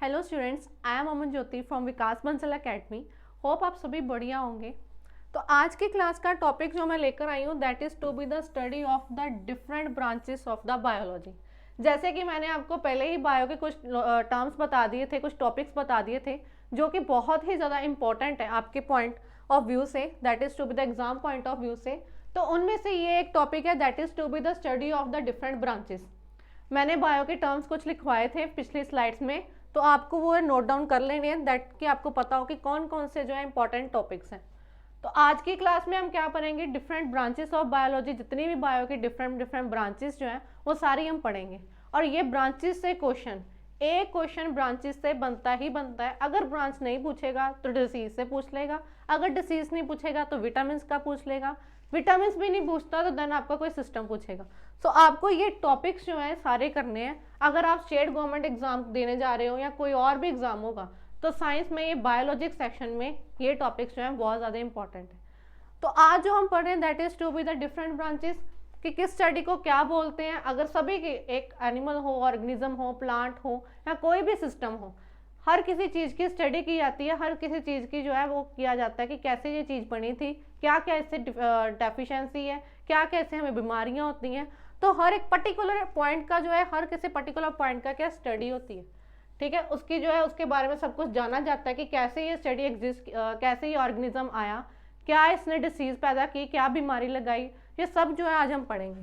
Hello students, I am Aman Jyoti from Vikas Bansal academy. Hope आप सभी बढ़िया होंगे। तो आज की क्लास का टॉपिक जो मैं लेकर आई हूँ that is to be the study of the different branches of the biology. जैसे कि मैंने आपको पहले ही बायो के कुछ टर्म्स बता दिए थे, कुछ टॉपिक्स बता दिए थे जो कि बहुत ही ज़्यादा इंपॉर्टेंट है आपके पॉइंट ऑफ व्यू से, that is to be the exam point of view से। तो उनमें से ये एक टॉपिक है that is to be the study of the different branches. मैंने बायो के टर्म्स कुछ लिखवाए थे पिछली स्लाइड्स में, तो आपको वो नोट डाउन कर लेने हैं दैट कि आपको पता हो कि कौन कौन से जो है इंपॉर्टेंट टॉपिक्स हैं। तो आज की क्लास में हम क्या पढ़ेंगे, डिफरेंट ब्रांचेस ऑफ बायोलॉजी, जितनी भी बायो की डिफरेंट ब्रांचेस जो हैं वो सारी हम पढ़ेंगे। और ये ब्रांचेस से क्वेश्चन, एक क्वेश्चन ब्रांचेस से बनता ही बनता है। अगर ब्रांच नहीं पूछेगा तो डिसीज से पूछ लेगा, अगर डिसीज नहीं पूछेगा तो विटामिन का पूछ लेगा, विटामिन भी नहीं पूछता तो देन आपका कोई सिस्टम पूछेगा। सो आपको ये टॉपिक्स जो है सारे करने हैं। अगर आप स्टेट गवर्नमेंट एग्जाम देने जा रहे हो या कोई और भी एग्जाम होगा तो साइंस में ये बायोलॉजिक सेक्शन में ये टॉपिक्स जो है बहुत ज़्यादा इंपॉर्टेंट है। तो आज जो हम पढ़ रहे हैं that is to be the different branches, कि किस स्टडी को क्या बोलते हैं। अगर सभी की, एक एनिमल हो, ऑर्गेनिज्म हो, प्लांट हो या कोई भी सिस्टम हो, हर किसी चीज़ की स्टडी की जाती है, हर किसी चीज़ की जो है वो किया जाता है कि कैसे ये चीज़ बनी थी, क्या क्या इससे डेफिशिएंसी है, क्या कैसे हमें बीमारियां होती हैं। तो हर एक पर्टिकुलर पॉइंट का जो है, हर किसी पर्टिकुलर पॉइंट का क्या स्टडी होती है, ठीक है, उसकी जो है उसके बारे में सब कुछ जाना जाता है कि कैसे ये स्टडी एग्जिस्ट, कैसे ये ऑर्गेनिज्म आया, क्या इसने डिसीज पैदा की, क्या बीमारी लगाई, ये सब जो है आज हम पढ़ेंगे।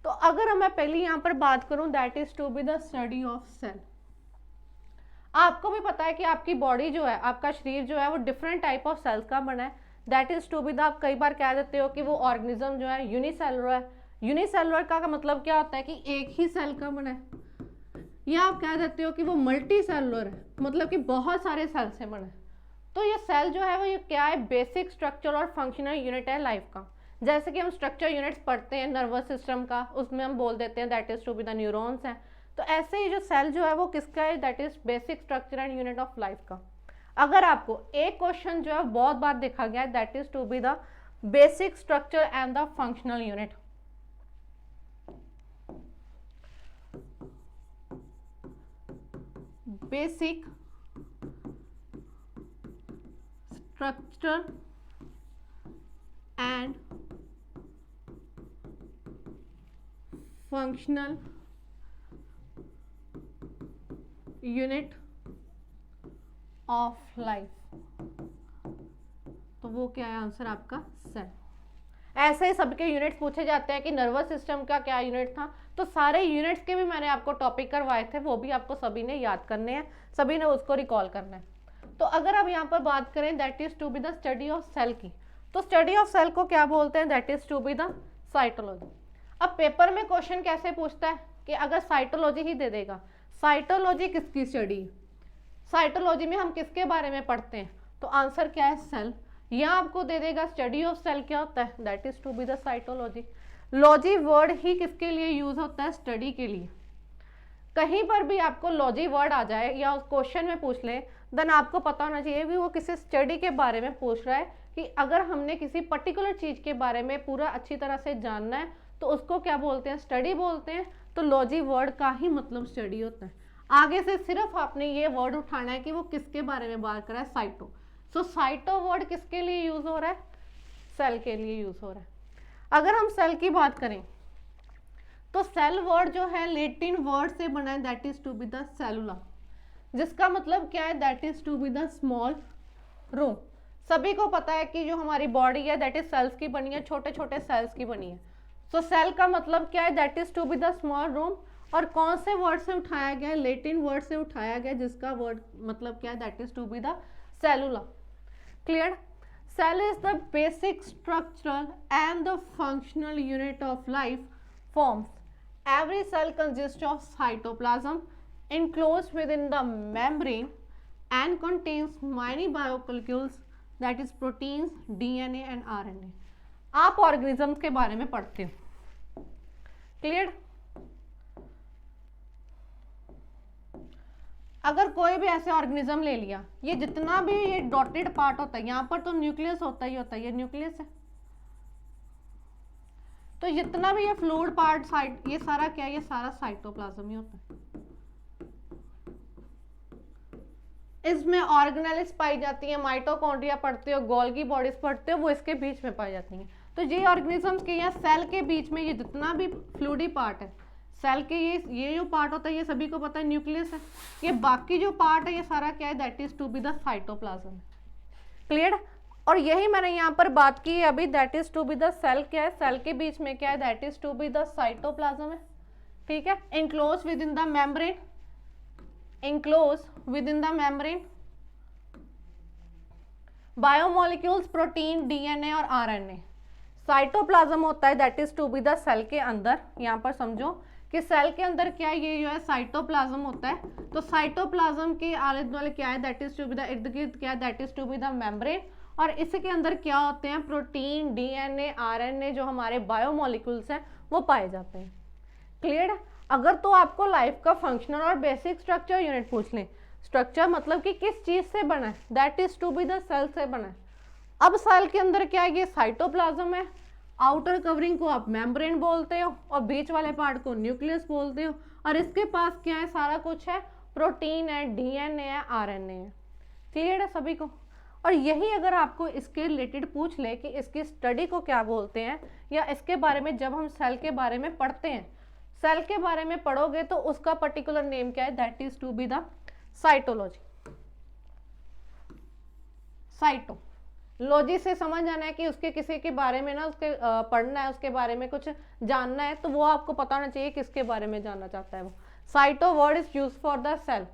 तो अगर मैं पहले यहाँ पर बात करूँ that is to be the study of cell. आपको भी पता है कि आपकी बॉडी जो है, आपका शरीर जो है वो डिफरेंट टाइप ऑफ सेल्स का बना है। That is to be the, आप कई बार कह देते हो कि वो ऑर्गेनिज्म जो है यूनिसेलुलर है। यूनिसेलुलर का मतलब क्या होता है कि एक ही सेल का बना है, या आप कह देते हो कि वो मल्टी सेलुलर है, मतलब कि बहुत सारे सेल से बना है। तो ये सेल जो है वो ये क्या है, बेसिक स्ट्रक्चर और फंक्शनल यूनिट है लाइफ का। जैसे कि हम स्ट्रक्चर यूनिट्स पढ़ते हैं नर्वस सिस्टम का, उसमें हम बोल देते हैं that is to be the neurons है। तो ऐसे ही जो सेल जो है वो किसका है, that is basic structure and unit of life का। अगर आपको एक क्वेश्चन जो है बहुत बार देखा गया है that is to be the basic structure and the functional unit. Basic structure and functional unit of life. तो वो क्या है आंसर आपका, सेल। ऐसे ही सबके यूनिट्स पूछे जाते हैं कि नर्वस सिस्टम का क्या यूनिट था, तो सारे यूनिट्स के भी मैंने आपको टॉपिक करवाए थे, वो भी आपको सभी ने याद करने हैं, सभी ने उसको रिकॉल करना है। तो अगर अब यहाँ पर बात करें that is to be the study of cell की, तो स्टडी ऑफ सेल को क्या बोलते हैं, that is to be the cytology. अब पेपर में क्वेश्चन कैसे पूछता है कि अगर साइटोलॉजी ही दे देगा, साइटोलॉजी किसकी स्टडी, साइटोलॉजी में हम किसके बारे में पढ़ते हैं, तो आंसर क्या है, सेल। या आपको दे देगा स्टडी ऑफ सेल क्या होता है, that is to be the cytology. Logy word ही किसके लिए यूज होता है, स्टडी के लिए। कहीं पर भी आपको लॉजी वर्ड आ जाए या उस क्वेश्चन में पूछ ले, देन आपको पता होना चाहिए भी वो किसी स्टडी के बारे में पूछ रहा है, कि अगर हमने किसी पर्टिकुलर चीज के बारे में पूरा अच्छी तरह से जानना है तो उसको क्या बोलते हैं, स्टडी बोलते हैं। तो लॉजी वर्ड का ही मतलब स्टडी होता है। आगे से सिर्फ आपने ये वर्ड उठाना है कि वो किसके बारे में बात कर रहा है, साइटो। सो साइटो वर्ड किसके लिए यूज हो रहा है, सेल के लिए यूज हो रहा है। अगर हम सेल की बात करें तो सेल वर्ड जो है लैटिन वर्ड से बना है that is to be the cellula, जिसका मतलब क्या है, that is to be the small room. सभी को पता है कि जो हमारी बॉडी है दैट इज सेल्स की बनी है, छोटे छोटे सेल्स की बनी है। सो सेल का मतलब क्या है, that is to be the small room. और कौन से वर्ड से उठाया गया है, लैटिन वर्ड से उठाया गया, जिसका वर्ड मतलब क्या है, that is to be the cellula. Clear. Cell is the basic structural and the functional unit of life forms. Every cell consists of cytoplasm enclosed within the membrane and contains many biomolecules, that is proteins, DNA and RNA. आप organisms के बारे में पढ़ते हो, clear. अगर कोई भी ऐसे ऑर्गेनिज्म ले लिया, ये जितना भी ये डॉटेड पार्ट होता है, यहाँ पर तो न्यूक्लियस होता ही होता है, ये न्यूक्लियस है। तो जितना भी ये फ्लूइड पार्ट साइट, ये सारा क्या है, ये सारा साइटोप्लाज्म ही होता है। इसमें ऑर्गेनेल्स पाई जाती है, माइटोकॉन्ड्रिया पढ़ते हो, गोल्गी बॉडीज पढ़ते हो, वो इसके बीच में पाई जाती हैं। तो ये ऑर्गेनिजम्स के यहाँ सेल के बीच में ये जितना भी फ्लूइडी पार्ट है, सेल के ये जो पार्ट होता है ये सभी को पता है न्यूक्लियस है, ये बाकी जो पार्ट है ये सारा क्या है, that is to be the cytoplasm. Clear? और यही मैंने यहाँ पर बात की अभी, that is to be the cell क्या है, सेल के बीच में क्या है, that is to be the cytoplasm है। ठीक है, enclose within the membrane, enclose within the membrane biomolecules, protein, DNA और आरएनए। साइटोप्लाज्म होता है that is to be the cell के अंदर। यहाँ पर समझो कि सेल के अंदर क्या है, ये जो है साइटोप्लाज्म होता है। तो साइटोप्लाज्म के आले दुआले क्या है, that is to be the इर्द गिर्द क्या है, that is to be the membrane. और इसके अंदर क्या होते हैं, प्रोटीन, डीएनए, आरएनए, जो हमारे बायोमोलिक्यूल्स हैं वो पाए जाते हैं। क्लियर? अगर तो आपको लाइफ का फंक्शनल और बेसिक स्ट्रक्चर यूनिट पूछ लें, स्ट्रक्चर मतलब कि किस चीज से बना है, that is to be the cell से बना है। अब सेल के अंदर क्या है, ये साइटोप्लाज्म है, आउटर कवरिंग को आप मेम्ब्रेन बोलते हो और बीच वाले पार्ट को न्यूक्लियस बोलते हो। और इसके पास क्या है, सारा कुछ है, प्रोटीन है, डीएनए है, आरएनए है। क्लियर है सभी को? और यही अगर आपको इसके रिलेटेड पूछ ले कि इसकी स्टडी को क्या बोलते हैं, या इसके बारे में जब हम सेल के बारे में पढ़ते हैं, सेल के बारे में पढ़ोगे तो उसका पर्टिकुलर नेम क्या है, that is to be the cytology. Cytology से समझ आना है कि उसके किसी के बारे में ना, उसके पढ़ना है, उसके बारे में कुछ जानना है, तो वो आपको पता होना चाहिए किसके बारे में जानना चाहता है वो। Cyto word is use for the cell.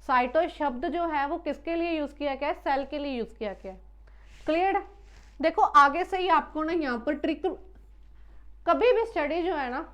Cyto शब्द जो है वो किसके लिए यूज किया गया है, सेल के लिए यूज किया गया है। क्लियर? देखो आगे से ही आपको ना यहाँ पर ट्रिक, कभी भी स्टडी जो है ना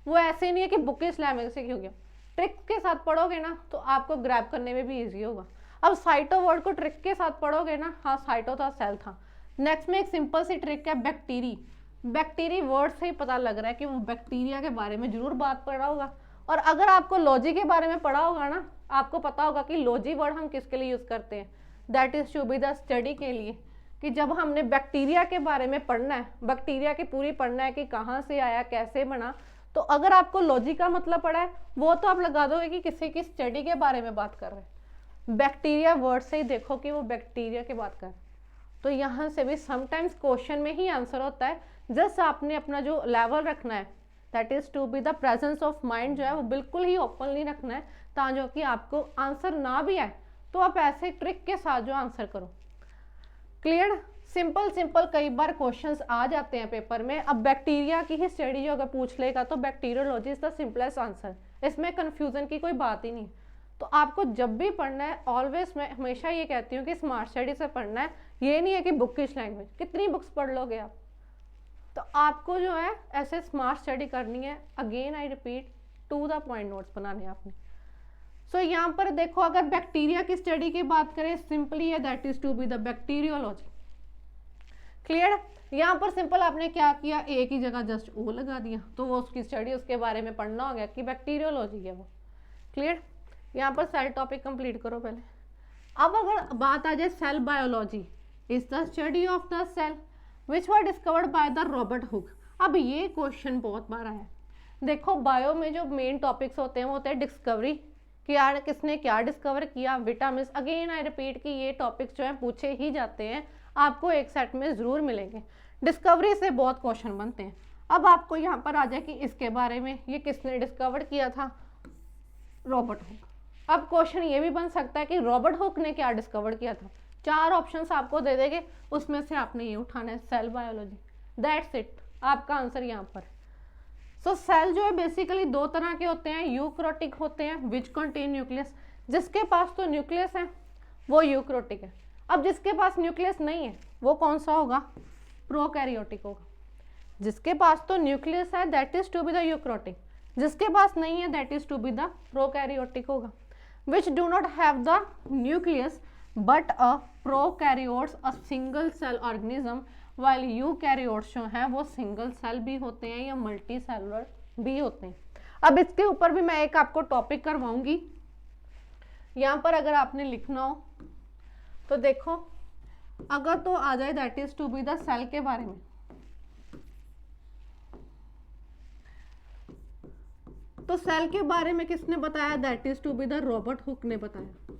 वो ऐसे नहीं है कि बुकिश लैंग्वेज से क्यों गया, ट्रिक के साथ पढ़ोगे ना तो आपको ग्रैब करने में भी इजी होगा। अब साइटो वर्ड को ट्रिक के साथ पढ़ोगे ना, हाँ साइटो था, सेल था। नेक्स्ट में एक सिंपल सी ट्रिक है, बैक्टीरी। बैक्टीरी वर्ड से ही पता लग रहा है कि वो बैक्टीरिया के बारे में जरूर बात पढ़ा होगा। और अगर आपको लॉजी के बारे में पढ़ा होगा ना, आपको पता होगा कि लॉजी वर्ड हम किसके लिए यूज करते हैं, that is to be the study के लिए, कि जब हमने बैक्टीरिया के बारे में पढ़ना है, बैक्टीरिया की पूरी पढ़ना है कि कहाँ से आया, कैसे बना, तो अगर आपको लॉजी का मतलब पड़ा है वो तो आप लगा दोगे कि किसी की स्टडी के बारे में बात कर रहे हैं। बैक्टीरिया वर्ड से ही देखो कि वो बैक्टीरिया की बात कर, तो यहाँ से भी समटाइम्स क्वेश्चन में ही आंसर होता है। जस्ट आपने अपना जो लेवल रखना है, that is to be the presence of mind, जो है वो बिल्कुल ही ओपनली रखना है, ताकि कि आपको आंसर ना भी आए तो आप ऐसे ट्रिक के साथ जो आंसर करो। क्लियर? सिंपल कई बार क्वेश्चंस आ जाते हैं पेपर में। अब बैक्टीरिया की ही स्टडी जो अगर पूछ लेगा तो bacteriology is the simplest answer, इसमें कंफ्यूजन की कोई बात ही नहीं। तो आपको जब भी पढ़ना है, ऑलवेज मैं हमेशा ये कहती हूँ कि स्मार्ट स्टडी से पढ़ना है, ये नहीं है कि बुकिश लैंग्वेज, कितनी बुक्स पढ़ लोगे आप। तो आपको जो है ऐसे स्मार्ट स्टडी करनी है, again I repeat, to the point notes बनाने हैं आपने। सो यहाँ पर देखो, अगर बैक्टीरिया की स्टडी की बात करें, सिंपली है that is to be the bacteriology. Clear? यहाँ पर सिंपल आपने क्या किया, एक ही जगह जस्ट ओ लगा दिया, तो वो उसकी स्टडी, उसके बारे में पढ़ना हो गया कि बैक्टीरियोलॉजी है वो। क्लियर? यहाँ पर सेल टॉपिक कंप्लीट करो पहले। अब अगर बात आ जाए cell biology, is the study of the cell which were discovered by the Robert Hooke. अब ये क्वेश्चन बहुत बार आया। देखो बायो में जो मेन टॉपिक्स होते हैं वो होते हैं डिस्कवरी, कि यार किसने क्या डिस्कवर किया, विटामिन। अगेन आई रिपीट कि ये टॉपिक्स जो है पूछे ही जाते हैं, आपको एक सेट में जरूर मिलेंगे। डिस्कवरी से बहुत क्वेश्चन बनते हैं। अब आपको यहाँ पर आ जाए कि इसके बारे में, ये किसने डिस्कवर किया था, रॉबर्ट हुक। अब क्वेश्चन ये भी बन सकता है कि रॉबर्ट हुक ने क्या डिस्कवर किया था। 4 ऑप्शंस आपको दे देंगे, उसमें से आपने ये उठाना है, सेल बायोलॉजी, दैट्स इट, आपका आंसर यहाँ पर। सो सेल जो है बेसिकली 2 तरह के होते हैं, यूकैरियोटिक होते हैं विच कंटेन न्यूक्लियस। जिसके पास तो न्यूक्लियस है वो यूकैरियोटिक है। अब जिसके पास न्यूक्लियस नहीं है वो कौन सा होगा, प्रोकैरियोटिक होगा। जिसके पास तो न्यूक्लियस है that is to be the eukaryotic, जिसके पास नहीं है that is to be the prokaryotic होगा। Which do not have the nucleus but a prokaryotes a single cell organism, while eukaryotes जो हैं वो सिंगल सेल भी होते हैं या मल्टी सेलुलर भी होते हैं। अब इसके ऊपर भी मैं एक आपको टॉपिक करवाऊंगी। यहाँ पर अगर आपने लिखना हो तो देखो, अगर तो आ जाए that is to be the cell के बारे में, तो सेल के बारे में किसने बताया, that is to be the Robert Hooke ने बताया।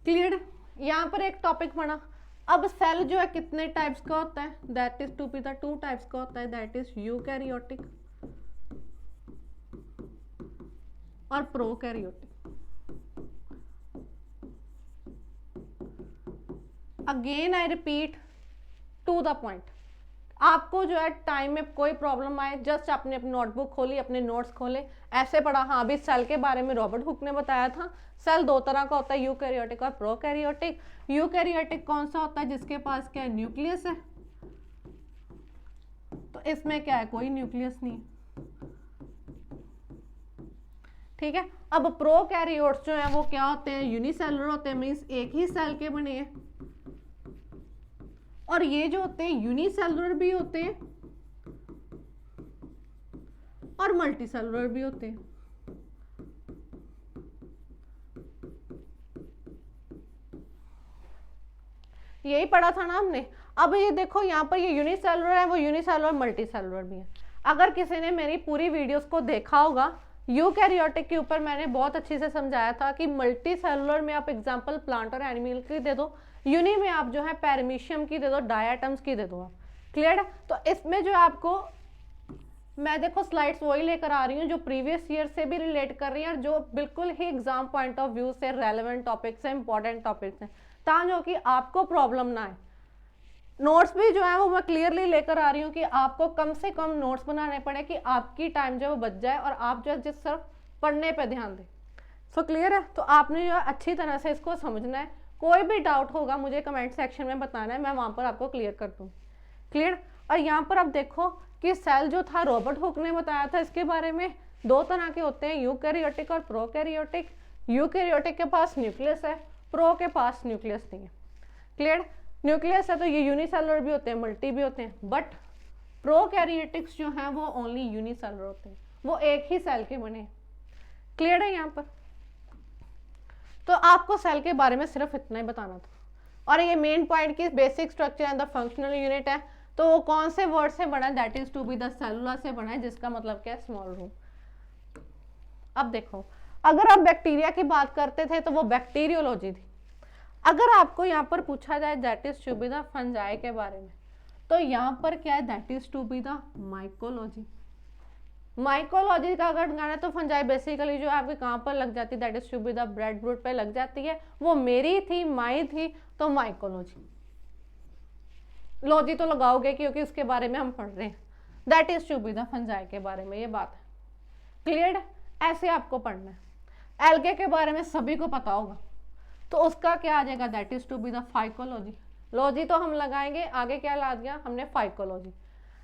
क्लियर। यहाँ पर एक टॉपिक बना। अब सेल जो है कितने टाइप्स का होता है, that is to be the 2 types का होता है, दैट इज यूकैरियोटिक और prokaryotic. Again I repeat, to the point. आपको जो है टाइम में कोई प्रॉब्लम आए, जस्ट आपने अपनी नोटबुक खोली, अपने नोट्स खोले, ऐसे पढ़ा, हाँ अभी सेल के बारे में रॉबर्ट हुक ने बताया था, सेल 2 तरह का होता है, यूकैरियोटिक और प्रोकैरियोटिक। यूकैरियोटिक कौन सा होता है, जिसके पास क्या है, न्यूक्लियस है। तो इसमें क्या है, कोई न्यूक्लियस नहीं है। ठीक है। अब प्रोकैरियोट्स जो है वो क्या होते हैं, यूनिसेलुलर होते हैं, मीन्स एक ही सेल के बने हैं। और ये जो होते हैं यूनिसेलुलर भी होते हैं और मल्टीसेलुलर भी होते हैं। यही पढ़ा था ना हमने। अब ये देखो यहाँ पर ये यूनिसेलुलर है, वो यूनिसेलुलर मल्टीसेलुलर भी है। अगर किसी ने मेरी पूरी वीडियोस को देखा होगा, यूकैरियोटिक के ऊपर मैंने बहुत अच्छे से समझाया था कि मल्टी सेलुलर में आप एग्जांपल प्लांट और एनिमल की दे दो, यूनि में आप जो है पैरामीशियम की दे दो, डायटम्स की दे दो आप। क्लियर है। तो इसमें जो आपको मैं देखो स्लाइड्स वही लेकर आ रही हूँ जो प्रीवियस ईयर से भी रिलेट कर रही है और जो बिल्कुल ही एग्जाम पॉइंट ऑफ व्यू से रेलेवेंट टॉपिक्स हैं, इंपॉर्टेंट टॉपिक्स हैं, ताकि कि आपको प्रॉब्लम ना आए। नोट्स भी जो है वो मैं क्लियरली लेकर आ रही हूँ कि आपको कम से कम नोट्स बनाने पड़े कि आपकी टाइम जो है वो बच जाए और आप जो है जिस सिर्फ पढ़ने पे ध्यान दें। सो क्लियर है। तो आपने जो है अच्छी तरह से इसको समझना है। कोई भी डाउट होगा मुझे कमेंट सेक्शन में बताना है, मैं वहाँ पर आपको क्लियर कर दूँ। क्लियर। और यहाँ पर आप देखो कि सेल जो था रॉबर्ट हुक ने बताया था इसके बारे में, 2 तरह के होते हैं, यूकैरियोटिक और प्रोकैरियोटिक। यूकैरियोटिक के पास न्यूक्लियस है, प्रो के पास न्यूक्लियस नहीं है। क्लियर। न्यूक्लियस है तो ये यूनिसेलुलर भी होते हैं, मल्टी भी होते हैं, बट प्रोकैरियोटिक्स जो हैं वो ओनली यूनिसेलुलर होते हैं, वो एक ही सेल के बने। क्लियर है यहाँ पर। तो आपको सेल के बारे में सिर्फ इतना ही बताना था। और ये मेन पॉइंट की basic structure and the functional unit है, तो वो कौन से वर्ड से बना है, that is to be the cellula से बना है, जिसका मतलब क्या है, स्मॉल रूम। अब देखो, अगर आप बैक्टीरिया की बात करते थे तो वो बैक्टीरियोलॉजी थी। अगर आपको यहाँ पर पूछा जाए that is to be the fungi के बारे में, तो यहाँ पर क्या है, that is to be the mycology. Mycology का अगर गाना तो फंजाई बेसिकली जो आपके कहाँ पर लग जाती है, that is to be the bread root पे लग जाती है। वो मेरी थी, माई थी, तो माइकोलॉजी। लॉजी तो लगाओगे क्योंकि उसके बारे में हम पढ़ रहे हैं। That is to be the fungi के बारे में ये बात है। क्लियर। ऐसे आपको पढ़ना है। एल्गे के बारे में सभी को पता होगा, तो उसका क्या आ जाएगा, that is to be the phycology. Logy तो हम लगाएंगे, आगे क्या ला दिया हमने, फाइकोलॉजी।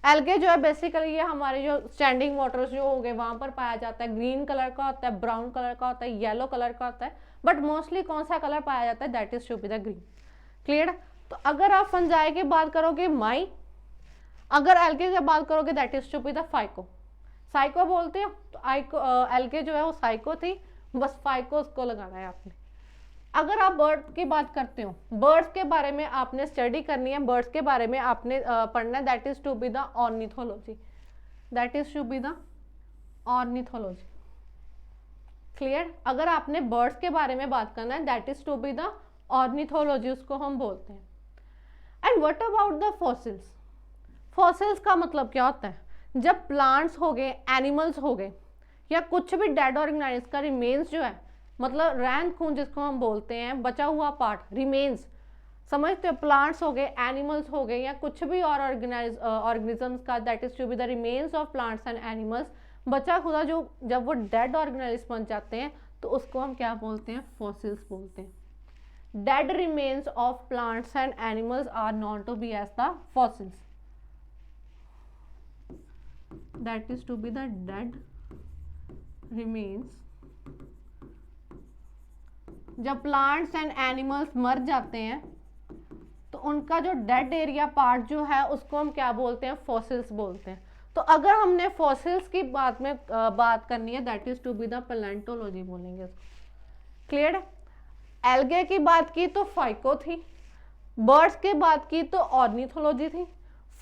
एल्गे जो है बेसिकली ये हमारे जो स्टैंडिंग वाटर्स जो हो गए वहां पर पाया जाता है। ग्रीन कलर का होता है, ब्राउन कलर का होता है, येलो कलर का होता है, बट मोस्टली कौन सा कलर पाया जाता है, that is to be the green. Clear. तो अगर आप फंजाई की बात करोगे माई, अगर एल्गे की बात करोगे that is to be the phyco. Psycho बोलते हो तो एल्गे जो है वो साइको थी, बस फाइको उसको लगाना है आपने। अगर आप बर्ड की बात करते हो, बर्ड्स के बारे में आपने स्टडी करनी है, बर्ड्स के बारे में आपने पढ़ना है, that is to be the ornithology. That is to be the ornithology. Clear. अगर आपने बर्ड्स के बारे में बात करना है, that is to be the ornithology, उसको हम बोलते हैं। And what about the fossils. Fossils का मतलब क्या होता है, जब प्लांट्स हो गए, एनिमल्स हो गए, या कुछ भी डेड ऑर्गेनाइज का रिमेन्स जो है, मतलब रैन खून जिसको हम बोलते हैं, बचा हुआ पार्ट, रिमेन्स, समझते हो, प्लांट्स हो गए, एनिमल्स हो गए, या कुछ भी और ऑर्गेनिजम्स का, that is to be the remains of plants and animals, बचा खुदा जो जब वो डेड ऑर्गेनाइज बन जाते हैं तो उसको हम क्या बोलते हैं, फॉसिल्स बोलते हैं। Dead remains of plants and animals are known to be as the fossils. That is to be the dead remains, जब प्लांट्स एंड एनिमल्स मर जाते हैं तो उनका जो डेड एरिया पार्ट जो है उसको हम क्या बोलते हैं, फॉसिल्स बोलते हैं। तो अगर हमने फॉसिल्स की बात करनी है, that is to be the palaeontology बोलेंगे उसको। क्लियर। एल्गे की बात की तो फाइको थी, बर्ड्स के बात की तो ऑर्निथोलॉजी थी,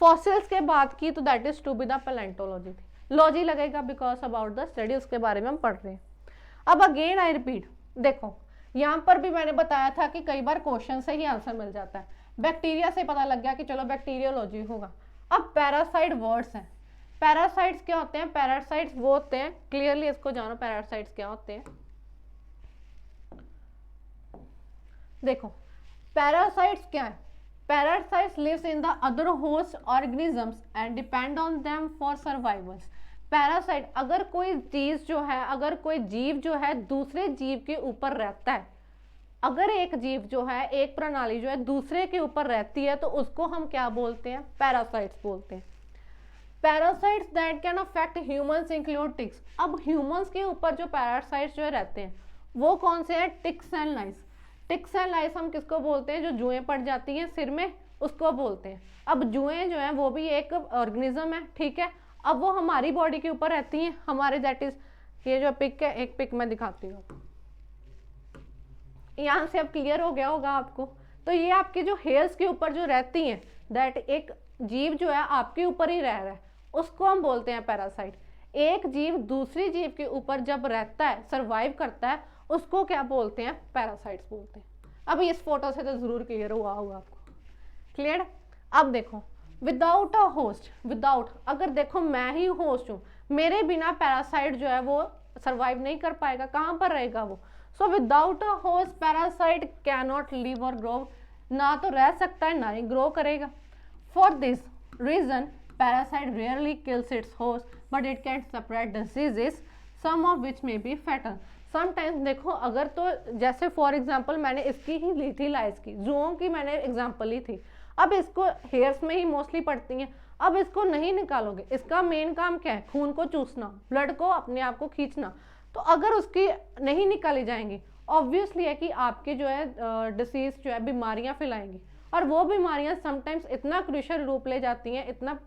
फॉसिल्स के बात की तो that is to be the palaeontology थी। लॉजी लगेगा बिकॉज अबाउट द स्टडी, उसके बारे में हम पढ़ रहे हैं। अब अगेन आई रिपीट, देखो यहाँ पर भी मैंने बताया था कि कई बार क्वेश्चन से ही आंसर मिल जाता है। बैक्टीरिया से पता लग गया कि चलो बैक्टीरियोलॉजी होगा। अब पैरासाइट वर्ड्स हैं। पैरासाइट्स क्या होते हैं? पैरासाइट्स वो होते हैं, क्लियरली इसको जानो पैरासाइट्स क्या होते हैं। देखो पैरासाइट्स क्या है? Parasites lives in the other host organisms and depend on them for survivals. Parasite अगर कोई चीज जो है, अगर कोई जीव जो है दूसरे जीव के ऊपर रहता है, अगर एक जीव जो है, एक प्रणाली जो है दूसरे के ऊपर रहती है, तो उसको हम क्या बोलते हैं? पैरासाइट्स बोलते हैं। Parasites that can affect humans include ticks. अब ह्यूमंस के ऊपर जो पैरासाइट्स जो रहते हैं वो कौन से हैं? Ticks and lice. Ticks and lice हम किसको बोलते हैं? जो जुएं पड़ जाती हैं सिर में, उसको बोलते हैं। अब जुएं जो है वो भी एक ऑर्गेनिज्म है, ठीक है। अब वो हमारी बॉडी के ऊपर रहती हैं, हमारे दैट इज ये जो पिक है, एक पिक मैं दिखाती हूँ, यहाँ से अब क्लियर हो गया होगा आपको। तो ये आपके जो हेयर्स के ऊपर जो रहती हैं, दैट एक जीव जो है आपके ऊपर ही रह रहा है, उसको हम बोलते हैं पैरासाइट। एक जीव दूसरी जीव के ऊपर जब रहता है, सर्वाइव करता है, उसको क्या बोलते हैं? पैरासाइट्स बोलते हैं। अब इस फोटो से तो जरूर क्लियर हुआ होगा आपको। क्लियर? अब देखो विदाउट अ होस्ट, विदाउट, अगर देखो मैं ही होस्ट हूँ, मेरे बिना पैरासाइट जो है वो सर्वाइव नहीं कर पाएगा, कहाँ पर रहेगा वो? So without a host parasite can not live और ग्रो, ना तो रह सकता है ना ही ग्रो करेगा। For this reason parasite rarely kills its host but it can spread diseases some of which may be fatal. Sometimes देखो अगर तो जैसे फॉर एग्जाम्पल मैंने इसकी ही ली थी, लाइस की, जुओं की मैंने एग्जाम्पल ली थी। अब इसको हेयर्स में ही मोस्टली पड़ती हैं, अब इसको नहीं निकालोगे, इसका मेन काम क्या है? खून को चूसना, ब्लड को अपने आप को खींचना। तो अगर उसकी नहीं निकाली जाएंगी, ऑब्वियसली है कि आपके जो है डिसीज जो है बीमारियां फैलाएंगी, और वो बीमारियां समटाइम्स इतना क्रूशियल रूप ले जाती हैं, इतना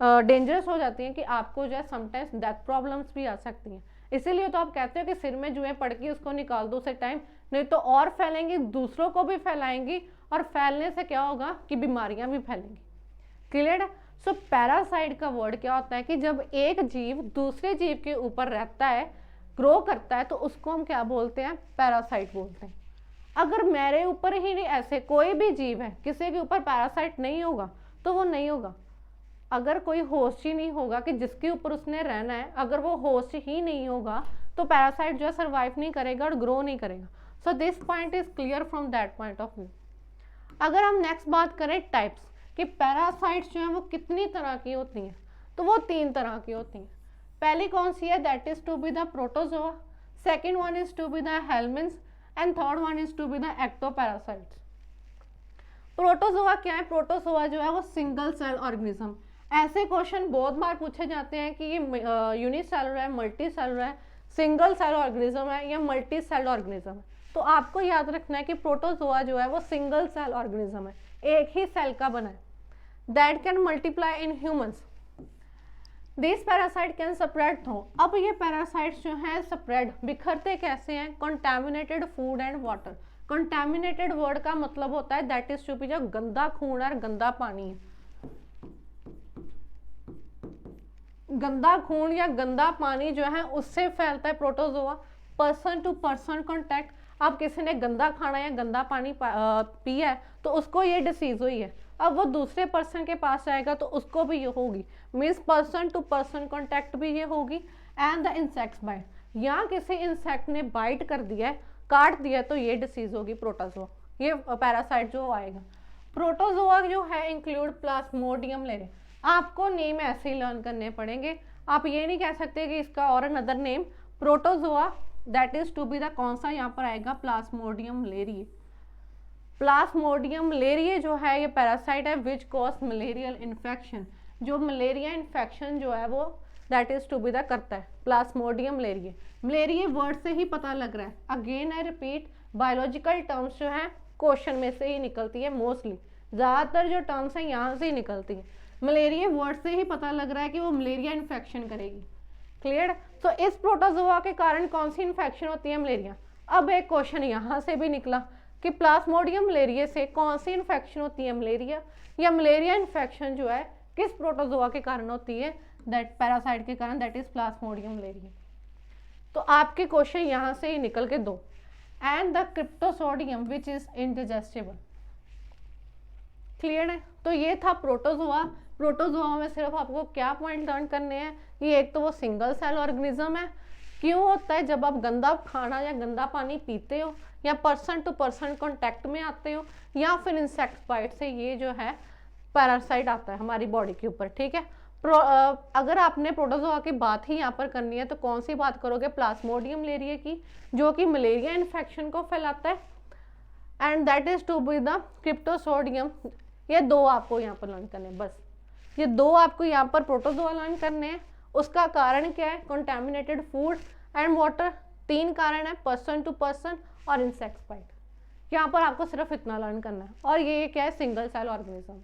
डेंजरस हो जाती हैं कि आपको जो है समटाइम्स डेथ प्रॉब्लम्स भी आ सकती हैं। इसीलिए तो आप कहते हो कि सिर में जुएं पड़ के उसको निकाल दो उसे टाइम, नहीं तो और फैलेंगी, दूसरों को भी फैलाएंगी, और फैलने से क्या होगा कि बीमारियां भी फैलेंगी। क्लियर है? सो पैरासाइट का वर्ड क्या होता है कि जब एक जीव दूसरे जीव के ऊपर रहता है, ग्रो करता है, तो उसको हम क्या बोलते हैं? पैरासाइट बोलते हैं। अगर मेरे ऊपर ही नहीं, ऐसे कोई भी जीव है, किसी के ऊपर पैरासाइट नहीं होगा तो वो नहीं होगा। अगर कोई होस्ट ही नहीं होगा कि जिसके ऊपर उसने रहना है, अगर वो होस्ट ही नहीं होगा तो पैरासाइट जो है सर्वाइव नहीं करेगा और ग्रो नहीं करेगा। So this point is clear from that point of view. अगर हम नेक्स्ट बात करें टाइप्स कि पैरासाइट्स जो है वो कितनी तरह की होती हैं, तो वो 3 तरह की होती हैं। पहली कौन सी है? That is to be the protozoa, second one is to be the helminths, and third one is to be the ectoparasites. Protozoa क्या है? प्रोटोजोआ जो है वो सिंगल सेल ऑर्गेनिज्म। ऐसे क्वेश्चन बहुत बार पूछे जाते हैं कि ये यूनिसेलुलर है, मल्टी सेलुलर है, सिंगल सेल ऑर्गेनिज्म है या मल्टी सेल ऑर्गेनिज्म है। तो आपको याद रखना है कि प्रोटोजोआ जो है वो सिंगल सेल ऑर्गेनिज्म है, एक ही सेल का बना है, that can multiply in humans. This parasite can spread through. अब ये पैरासाइट्स जो है स्प्रेड, बिखरते कैसे हैं? Contaminated food and water. Contaminated word का मतलब होता है दैट इज टू बी जो गंदा खून और गंदा पानी है। गंदा खून या गंदा पानी जो है उससे फैलता है protozoa. Person to person contact, अब किसी ने गंदा खाना या गंदा पानी पिया है तो उसको ये डिसीज हुई है, अब वो दूसरे पर्सन के पास जाएगा तो उसको भी ये होगी, means person to person contact भी ये होगी। एंड द इंसेक्ट्स बाइट, या किसी इंसेक्ट ने बाइट कर दिया है, काट दिया तो ये डिसीज होगी प्रोटोजोआ, ये पैरासाइट जो आएगा। प्रोटोजोआ जो है इंक्लूड प्लाज्मोडियम लेरे। आपको नेम ऐसे ही लर्न करने पड़ेंगे, आप ये नहीं कह सकते कि इसका और another name. Protozoa that is to be the कौन सा यहाँ पर आएगा? प्लाज्मोडियम लेरिये। प्लाज्मोडियम लेरिये जो है ये पैरासाइट है विच कॉज मलेरियल इन्फेक्शन, जो मलेरिया इन्फेक्शन जो है वो that is to be the करता है प्लाज्मोडियम लेरिये। मलेरिये वर्ड से ही पता लग रहा है, again I repeat, biological terms जो है क्वेश्चन में से ही निकलती है, मोस्टली ज़्यादातर जो टर्म्स हैं यहाँ से ही निकलती है। मलेरिया वर्ड से ही पता लग रहा है कि वो मलेरिया इन्फेक्शन करेगी। क्लियर? तो इस प्रोटोजोआ के कारण कौन सी इन्फेक्शन होती है? मलेरिया। अब एक क्वेश्चन यहाँ से भी निकला कि प्लाज्मोडियम मलेरिया से कौन सी इन्फेक्शन होती है? मलेरिया। या मलेरिया इन्फेक्शन जो है किस प्रोटोजोआ के कारण होती है? दैट पैरासाइट के कारण, दैट इज प्लाज्मोडियम मलेरिया। तो आपके क्वेश्चन यहाँ से ही निकल के दो। And the cryptosporidium which is indigestible. Clear है? तो ये था प्रोटोजोआ। प्रोटोजोआ में सिर्फ आपको क्या पॉइंट लर्न करने हैं, ये एक तो वो सिंगल सेल ऑर्गेनिज्म है। क्यों होता है? जब आप गंदा खाना या गंदा पानी पीते हो या पर्सन टू पर्सन कॉन्टैक्ट में आते हो या फिर इंसेक्ट बाइट से ये जो है पैरासाइट आता है हमारी बॉडी के ऊपर। ठीक है, अगर आपने प्रोटोजोआ की बात ही यहाँ पर करनी है तो कौन सी बात करोगे? प्लाज्मोडियम लेरिया की, जो कि मलेरिया इन्फेक्शन को फैलाता है, and that is to be the cryptosporidium. ये दो आपको यहाँ पर लर्न करने हैं, बस ये दो आपको यहाँ पर प्रोटोजोआ लर्न करने हैं। उसका कारण क्या है? Contaminated food and water. 3 कारण है, पर्सन टू पर्सन और इंसेक्ट बाइट। यहाँ पर आपको सिर्फ इतना लर्न करना है। और ये क्या है? Single cell organism.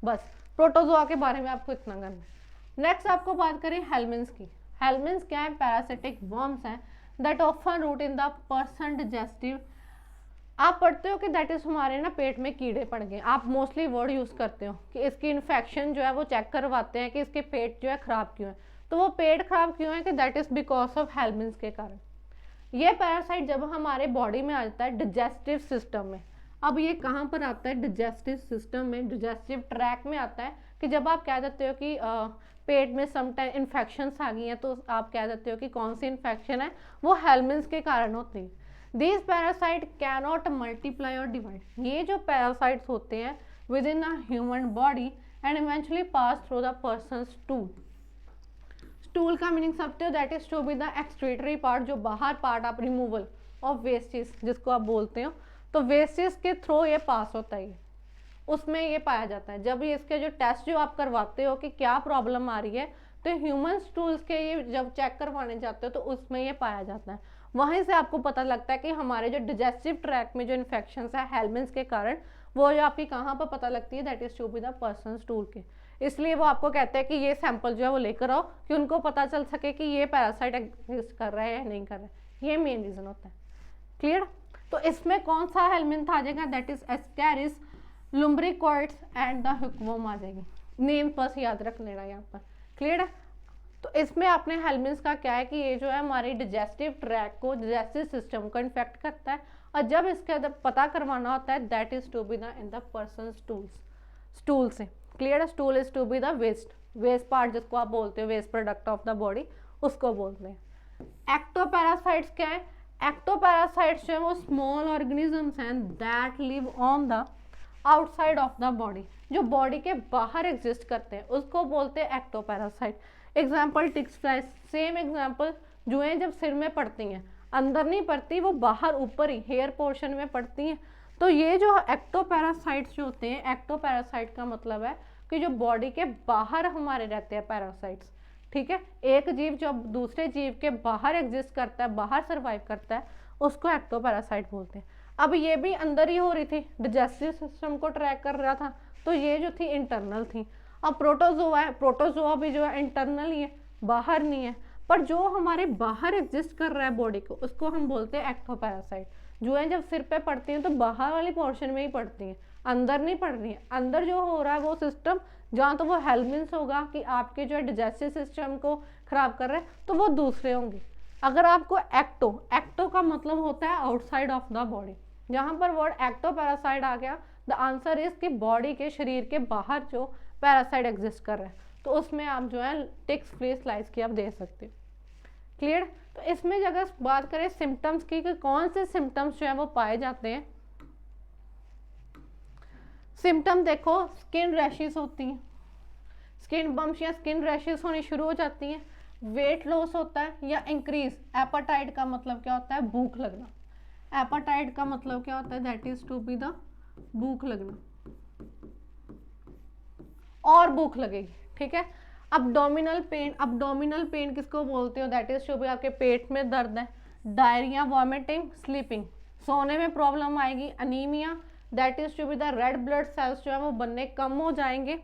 बस प्रोटोजोआ के बारे में आपको इतना करना है। नेक्स्ट आपको बात करें हेलमिन्स की। हेलमिन्स क्या है? पैरासिटिक वर्म्स हैं that often root in the person digestive. आप पढ़ते हो कि दैट इज हमारे ना पेट में कीड़े पड़ गए। आप मोस्टली वर्ड यूज करते हो कि इसकी इन्फेक्शन जो है वो चेक करवाते हैं कि इसके पेट जो है खराब क्यों है। तो वो पेट खराब क्यों है? कि that is because of helminths के कारण। ये पैरासाइट जब हमारे बॉडी में आ जाता है डिजेस्टिव सिस्टम में, अब ये कहाँ पर आता है? डिजेस्टिव सिस्टम में, डिजेस्टिव ट्रैक में आता है। कि जब आप कह देते हो कि पेट में समटाइम इन्फेक्शंस आ गई हैं तो आप कह देते हो कि कौन सी इन्फेक्शन है, वो हेलमिन्स के कारण होती है। These parasite cannot multiply or divide। ये जो पैरासाइट्स होते हैं within a human body and eventually pass through the person's stool। Stool का मीनिंग समझते हो? That is to be the excretory part, जो बाहर पार्ट आप रिमूवल ऑफ वेस्टेज जिसको आप बोलते हो, तो वेस्टेज के थ्रू ये पास होता है, उसमें ये पाया जाता है। जब ये इसके जो टेस्ट जो आप करवाते हो कि क्या प्रॉब्लम आ रही है, तो ह्यूमन स्टूल्स के ये जब चेक करवाने जाते हो तो उसमें ये पाया जाता है। वहीं से आपको पता लगता है कि हमारे जो डिजेस्टिव ट्रैक में जो इन्फेक्शंस है हेलमिन्स के कारण, वो जो आपकी कहाँ पर पता लगती है? That is to be the person stool के। इसलिए वो आपको कहते हैं कि ये सैंपल जो है वो लेकर आओ कि उनको पता चल सके कि ये पैरासाइट एग्जिस्ट कर रहा है या नहीं कर रहा है। ये मेन रीजन होता है। क्लियर? तो इसमें कौन सा हेलमिन्थ आ जाएगा? That is ascaris, lumbricoides and the hookworm आ जाएगी। नेम बस याद रख लेना यहाँ पर। क्लियर है? तो इसमें अपने हेलमिन्स का क्या है कि ये जो है हमारी डिजेस्टिव ट्रैक को, डिजेस्टिव सिस्टम को इन्फेक्ट करता है। और जब इसके अंदर पता करवाना होता है that is to be the in the person stool से। क्लियर है? Stool is to be the waste part जिसको आप बोलते हो waste product of the body, उसको बोलते हैं। एक्टोपैरासाइट्स क्या है? एक्टोपैरासाइट्स जो है वो स्मॉल ऑर्गेनिजम्स हैं that live on the outside of the body, जो बॉडी के बाहर एग्जिस्ट करते हैं, उसको बोलते हैं ectoparasite. Example ticks flies, same example. जुएं जब सिर में पड़ती हैं, अंदर नहीं पड़ती, वो बाहर ऊपर ही हेयर पोर्शन में पड़ती हैं। तो ये जो एक्टोपैरासाइट्स जो होते हैं, एक्टोपैरासाइट का मतलब है कि जो बॉडी के बाहर हमारे रहते हैं पैरासाइट्स। ठीक है? एक जीव जो दूसरे जीव के बाहर एग्जिस्ट करता है, बाहर सर्वाइव करता है, उसको एक्टोपैरासाइट बोलते हैं। अब ये भी अंदर ही हो रही थी, डिजेस्टिव सिस्टम को ट्रैक कर रहा था, तो ये जो थी इंटरनल थी। अब प्रोटोजोआ है, प्रोटोजोआ भी जो है इंटरनल ही है, बाहर नहीं है। पर जो हमारे बाहर एग्जिस्ट कर रहा है बॉडी को, उसको हम बोलते हैं एक्टोपैरासाइट। जो है जब सिर पे पड़ती हैं तो बाहर वाली पोर्शन में ही पड़ती हैं, अंदर नहीं पड़ रही है। अंदर जो हो रहा है वो सिस्टम, जहाँ तो वो हेलमिन्स होगा कि आपके जो है डिजेस्टिव सिस्टम को खराब कर रहे हैं, तो वो दूसरे होंगे। अगर आपको एक्टो का मतलब होता है आउटसाइड ऑफ द बॉडी, जहाँ पर वर्ड एक्टोपैरासाइट आ गया, द आंसर इज कि बॉडी के, शरीर के बाहर जो पैरासाइट एग्जिस्ट कर रहा है, तो उसमें आप जो है टिक्स फ्री स्लाइस की आप दे सकते हो। क्लियर? तो इसमें अगर बात करें सिम्टम्स की कि कौन से सिम्टम्स जो है वो पाए जाते हैं, सिम्टम देखो, स्किन रैशेस होती हैं, स्किन बम्प्स या स्किन रैशेस होनी शुरू हो जाती हैं, वेट लॉस होता है या इंक्रीज। एपेटाइट का मतलब क्या होता है? भूख लगना। एपेटाइट का मतलब क्या होता है? That is to be the भूख लगना, और भूख लगेगी। ठीक है? अब्डोमिनल पेन किसको बोलते हो? दैट इज टू बी आपके पेट में दर्द है। डायरिया, वॉमिटिंग, स्लीपिंग, सोने में प्रॉब्लम आएगी। Anaemia, that is to be the red blood cells जो है वो बनने कम हो जाएंगे।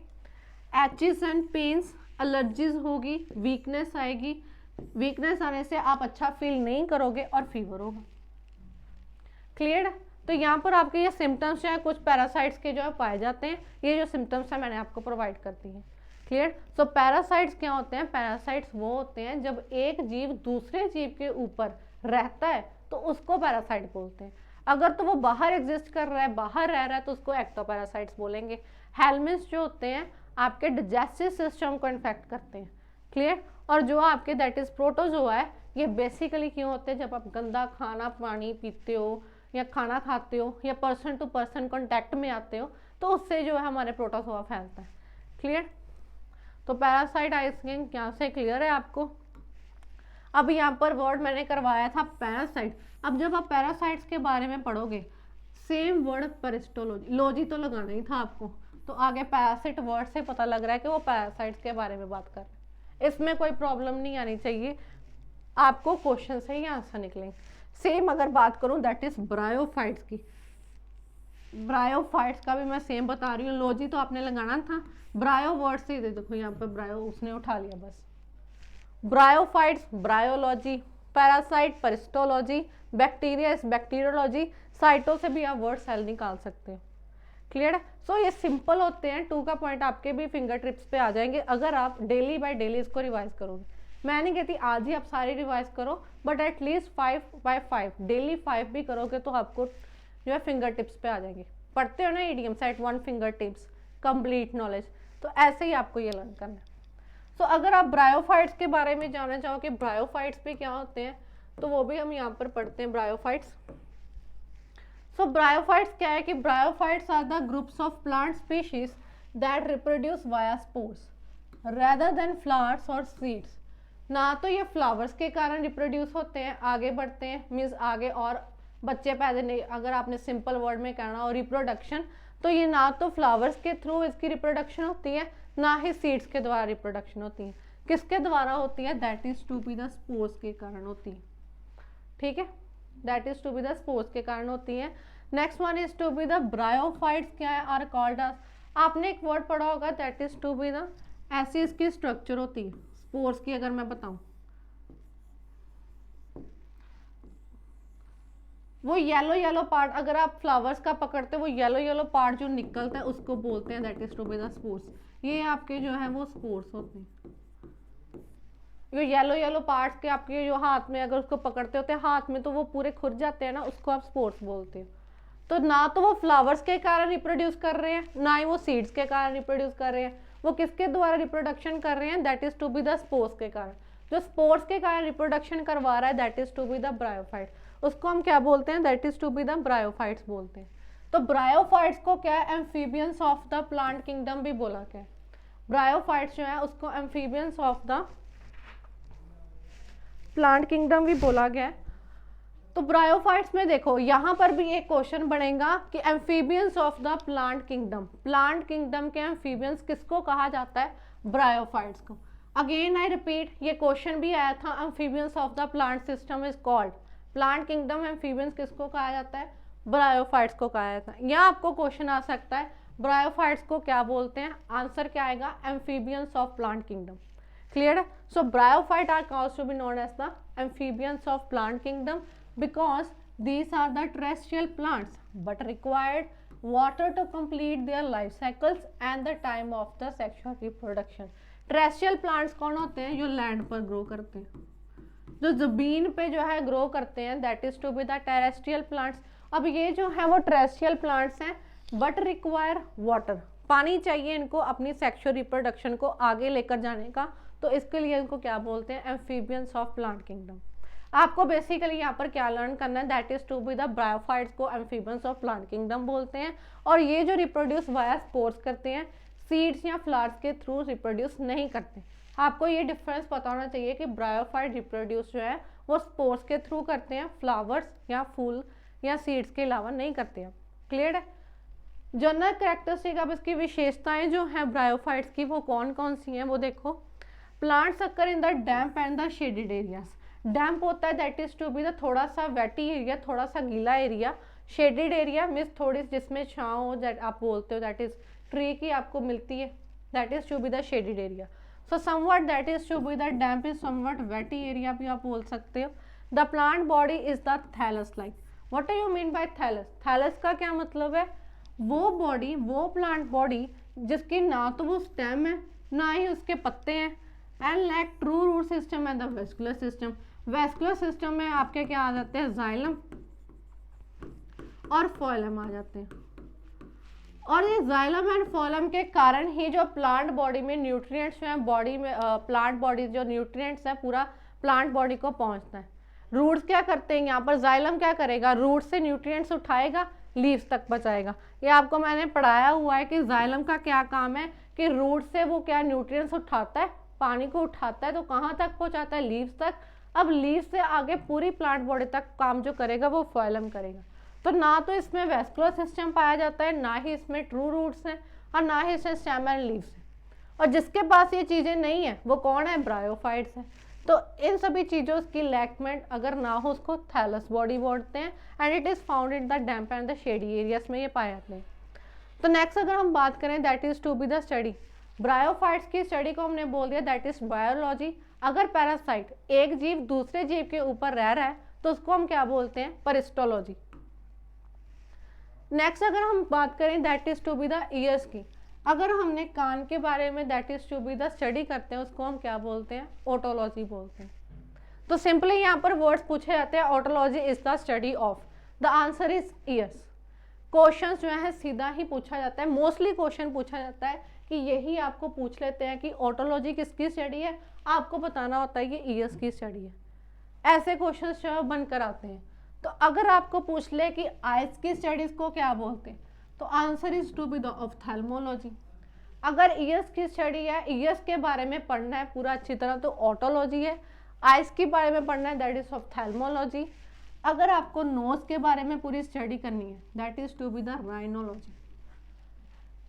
एचिस एंड पेन्स, एलर्जीज होगी, वीकनेस आएगी, वीकनेस आने से आप अच्छा फील नहीं करोगे और फीवर होगा। क्लियर? तो यहाँ पर आपके ये सिम्टम्स जो है कुछ पैरासाइट्स के जो है पाए जाते हैं। ये जो सिम्टम्स है मैंने आपको प्रोवाइड कर दी है। क्लियर? सो पैरासाइट्स क्या होते हैं? पैरासाइट्स वो होते हैं जब एक जीव दूसरे जीव के ऊपर रहता है तो उसको पैरासाइट बोलते हैं। अगर तो वो बाहर एग्जिस्ट कर रहा है, बाहर रह रहा है, तो उसको एक्टोपैरासाइट्स बोलेंगे। हेलमिंथ्स जो होते हैं आपके डाइजेस्टिव सिस्टम को इन्फेक्ट करते हैं, क्लियर। और जो आपके दैट इज प्रोटोजोआ है, ये बेसिकली क्यों होते हैं, जब आप गंदा खाना पानी पीते हो या खाना खाते हो या पर्सन टू पर्सन कॉन्टैक्ट में आते हो, तो उससे जो है हमारे प्रोटोजोआ फैलता है, क्लियर। तो पैरासाइट आई थिंक यहाँ से क्लियर है आपको। अब यहाँ पर वर्ड मैंने करवाया था पैरासाइट। अब जब आप पैरासाइट्स के बारे में पढ़ोगे, सेम वर्ड पेरिस्टोलॉजी, लॉजी तो लगाना ही था आपको, तो आगे पैरासिट वर्ड से पता लग रहा है कि वो पैरासाइट्स के बारे में बात कर रहे हैं। इसमें कोई प्रॉब्लम नहीं आनी चाहिए, आपको क्वेश्चन से ही आंसर निकलेंगे। सेम अगर बात करूं दैट इज ब्रायोफाइट्स की, ब्रायोफाइट्स का भी मैं सेम बता रही हूँ। लॉजी तो आपने लगाना था, ब्रायो वर्ड से देखो यहाँ पर ब्रायो उसने उठा लिया बस। Bryophytes bryology, parasite parasitology, bacteria is bacteriology, cyto से भी आप वर्ड सेल निकाल सकते हो, क्लियर है। सो ये सिंपल होते हैं, 2 का पॉइंट आपके भी फिंगर टिप्स पे आ जाएंगे अगर आप डेली बाय डेली इसको रिवाइज करोगे। मैं नहीं कहती आज ही आप सारी रिवाइज करो, बट एटलीस्ट 5 बाय 5 डेली 5 भी करोगे तो आपको जो है फिंगर टिप्स पे आ जाएंगे। पढ़ते हो ना EDM set 1 finger tips complete knowledge, तो ऐसे ही आपको ये लर्न करना है। सो अगर आप ब्रायोफाइट्स के बारे में जानना चाहो कि ब्रायोफाइट्स भी क्या होते हैं, तो वो भी हम यहाँ पर पढ़ते हैं ब्रायोफाइट्स। सो ब्रायोफाइट्स क्या है कि bryophytes are the groups of plant species that reproduce via spores rather than flowers और सीड्स। ना तो ये फ्लावर्स के कारण रिप्रोड्यूस होते हैं, आगे बढ़ते हैं, मीन्स आगे और बच्चे पैदा नहीं, अगर आपने सिंपल वर्ड में कहना हो रिप्रोडक्शन, तो ये ना तो फ्लावर्स के थ्रू इसकी रिप्रोडक्शन होती है, ना ही सीड्स के द्वारा रिप्रोडक्शन होती है। किसके द्वारा होती है, that is to be the spores के कारण होती है, ठीक है, that is to be the spores के कारण होती है। Next one is to be the bryophytes क्या है, आर कॉल्ड एज, आपने एक वर्ड पढ़ा होगा that is to be the, ऐसी इसकी स्ट्रक्चर होती है स्पोर्स की। अगर मैं बताऊं वो येलो येलो पार्ट, अगर आप फ्लावर्स का पकड़ते हो वो येलो येलो पार्ट जो निकलता है उसको बोलते हैं that is to be the spores. ये आपके जो है वो स्पोर्स होते हैं, ये येलो येलो पार्ट्स के आपके जो हाथ में अगर उसको पकड़ते होते हैं हाथ में तो वो पूरे खुर जाते हैं ना, उसको आप स्पोर्स बोलते हो। तो ना तो वो फ्लावर्स के कारण रिप्रोड्यूस कर रहे हैं, ना ही वो सीड्स के कारण रिप्रोड्यूस कर रहे हैं, वो किसके द्वारा रिप्रोडक्शन कर रहे हैं, that is to be the spores के कारण। जो स्पोर्स के कारण रिप्रोडक्शन करवा रहा है that is to be the bryophyte, उसको हम क्या बोलते हैं, that is to be the bryophytes बोलते हैं। तो ब्रायोफाइट्स को क्या है, amphibians of the plant kingdom भी बोला गया है। ब्रायोफाइट्स जो है उसको amphibians of the plant kingdom भी बोला गया है। तो ब्रायोफाइट्स में देखो यहाँ पर भी एक क्वेश्चन बनेगा कि amphibians of the plant kingdom, plant kingdom के एम्फीबियंस किसको कहा जाता है, ब्रायोफाइट्स को। अगेन आई रिपीट, ये क्वेश्चन भी आया था, amphibians of the plant system is called, plant kingdom amphibians किसको कहा जाता है, ब्रायोफाइट्स को कहा जाता है। यहाँ आपको क्वेश्चन आ सकता है ब्रायोफाइट्स को क्या बोलते हैं, आंसर क्या आएगा, amphibians of plant kingdom, clear है। So bryophyte are called to be known as the amphibians of plant kingdom because these are the terrestrial plants but required water to complete their life cycles and the time of the sexual reproduction। terrestrial plants कौन होते हैं, जो land पर grow करते हैं, जो जमीन पे जो है ग्रो करते हैं, that is to be the terrestrial plants. अब ये जो है वो टेरेस्ट्रियल प्लांट्स हैं बट रिक्वायर वाटर, पानी चाहिए इनको अपनी सेक्सुअल रिप्रोडक्शन को आगे लेकर जाने का, तो इसके लिए इनको क्या बोलते हैं, एम्फीबियंस ऑफ प्लांट किंगडम। आपको बेसिकली यहाँ पर क्या लर्न करना है, that is to be the bryophytes को एम्फीबियंस ऑफ प्लांट किंगडम बोलते हैं, और ये जो रिप्रोड्यूस वाया स्पोर्स करते हैं, सीड्स या फ्लावर्स के थ्रू रिप्रोड्यूस नहीं करते। आपको ये डिफरेंस पता होना चाहिए कि ब्रायोफाइट रिप्रोड्यूस जो है वो स्पोर्स के थ्रू करते हैं, फ्लावर्स या फूल या सीड्स के अलावा नहीं करते हैं, क्लियर है। जनरल कैरेक्टरिस्टिक, अब इसकी विशेषताएं जो हैं ब्रायोफाइट्स की वो कौन कौन सी हैं वो देखो। Plants occur in the damp and the shaded areas, damp होता है that is to be the थोड़ा सा वेटी एरिया, थोड़ा सा गीला एरिया, शेडेड एरिया मीन्स थोड़ी जिसमें छाँव हो, दैट आप बोलते हो दैट इज ट्री की आपको मिलती है, that is to be the shaded area. So somewhat that is to be the damp is somewhat wetty area भी आप बोल सकते हो। The plant body is the thallus like, what do you mean by thallus, thallus का क्या मतलब है, वो बॉडी, वो प्लांट बॉडी जिसकी ना तो वो स्टेम है ना ही उसके पत्ते हैं, and like true root system and the vascular system, vascular system में आपके क्या आ जाते हैं, जाइलम और फोइलम आ जाते हैं। और ये जाइलम एंड फोइलम के कारण ही जो प्लांट बॉडी में न्यूट्रिएंट्स हैं, बॉडी में प्लांट बॉडी जो न्यूट्रिएंट्स है पूरा प्लांट बॉडी को पहुंचता है। रूट्स क्या करते हैं, यहाँ पर जाइलम क्या करेगा, रूट से न्यूट्रिएंट्स उठाएगा, लीव्स तक पहुंचाएगा। ये आपको मैंने पढ़ाया हुआ है कि जाइलम का क्या काम है कि रूट से वो क्या न्यूट्रिएंट्स उठाता है, पानी को उठाता है, तो कहाँ तक पहुंचाता है, लीव्स तक। अब लीव्स से आगे पूरी प्लांट बॉडी तक काम जो करेगा वो फोइलम करेगा। तो ना तो इसमें वेस्कुलर सिस्टम पाया जाता है, ना ही इसमें ट्रू रूट्स हैं, और ना ही इसमें स्टेम एंड लीव्स हैं। और जिसके पास ये चीज़ें नहीं है वो कौन है, ब्रायोफाइट्स है। तो इन सभी चीज़ों की लैकमेंट अगर ना हो उसको थैलस बॉडी बोलते हैं, and it is found in the damp and the shady areas में ये पाए जाते हैं। तो नेक्स्ट अगर हम बात करें that is to be the study, bryophytes की स्टडी को हमने बोल दिया दैट इज़ बायोलॉजी। अगर पैरासाइट एक जीव दूसरे जीव के ऊपर रह रहा है तो उसको हम क्या बोलते हैं, परिस्टोलॉजी। नेक्स्ट अगर हम बात करें that is to be the ears की, अगर हमने कान के बारे में that is to be the study करते हैं उसको हम क्या बोलते हैं, ओटोलॉजी बोलते हैं। तो सिंपली यहाँ पर वर्ड्स पूछे जाते हैं, otology is the study of, the answer is years. Question जो है सीधा ही पूछा जाता है, मोस्टली क्वेश्चन पूछा जाता है कि यही आपको पूछ लेते हैं कि ओटोलॉजी किसकी स्टडी है, आपको बताना होता है कि ईयर्स की स्टडी है। ऐसे क्वेश्चन जो बनकर आते हैं। तो अगर आपको पूछ ले कि आइज की स्टडीज को क्या बोलते हैं, तो answer is to be the ophthalmology. अगर ईयर्स की स्टडी है, ईयर्स के बारे में पढ़ना है पूरा अच्छी तरह, तो ऑटोलॉजी है। आइज के बारे में पढ़ना है दैट इज ऑफ्थेल्मोलॉजी। अगर आपको नोज के बारे में पूरी स्टडी करनी है that is to be the rhinology.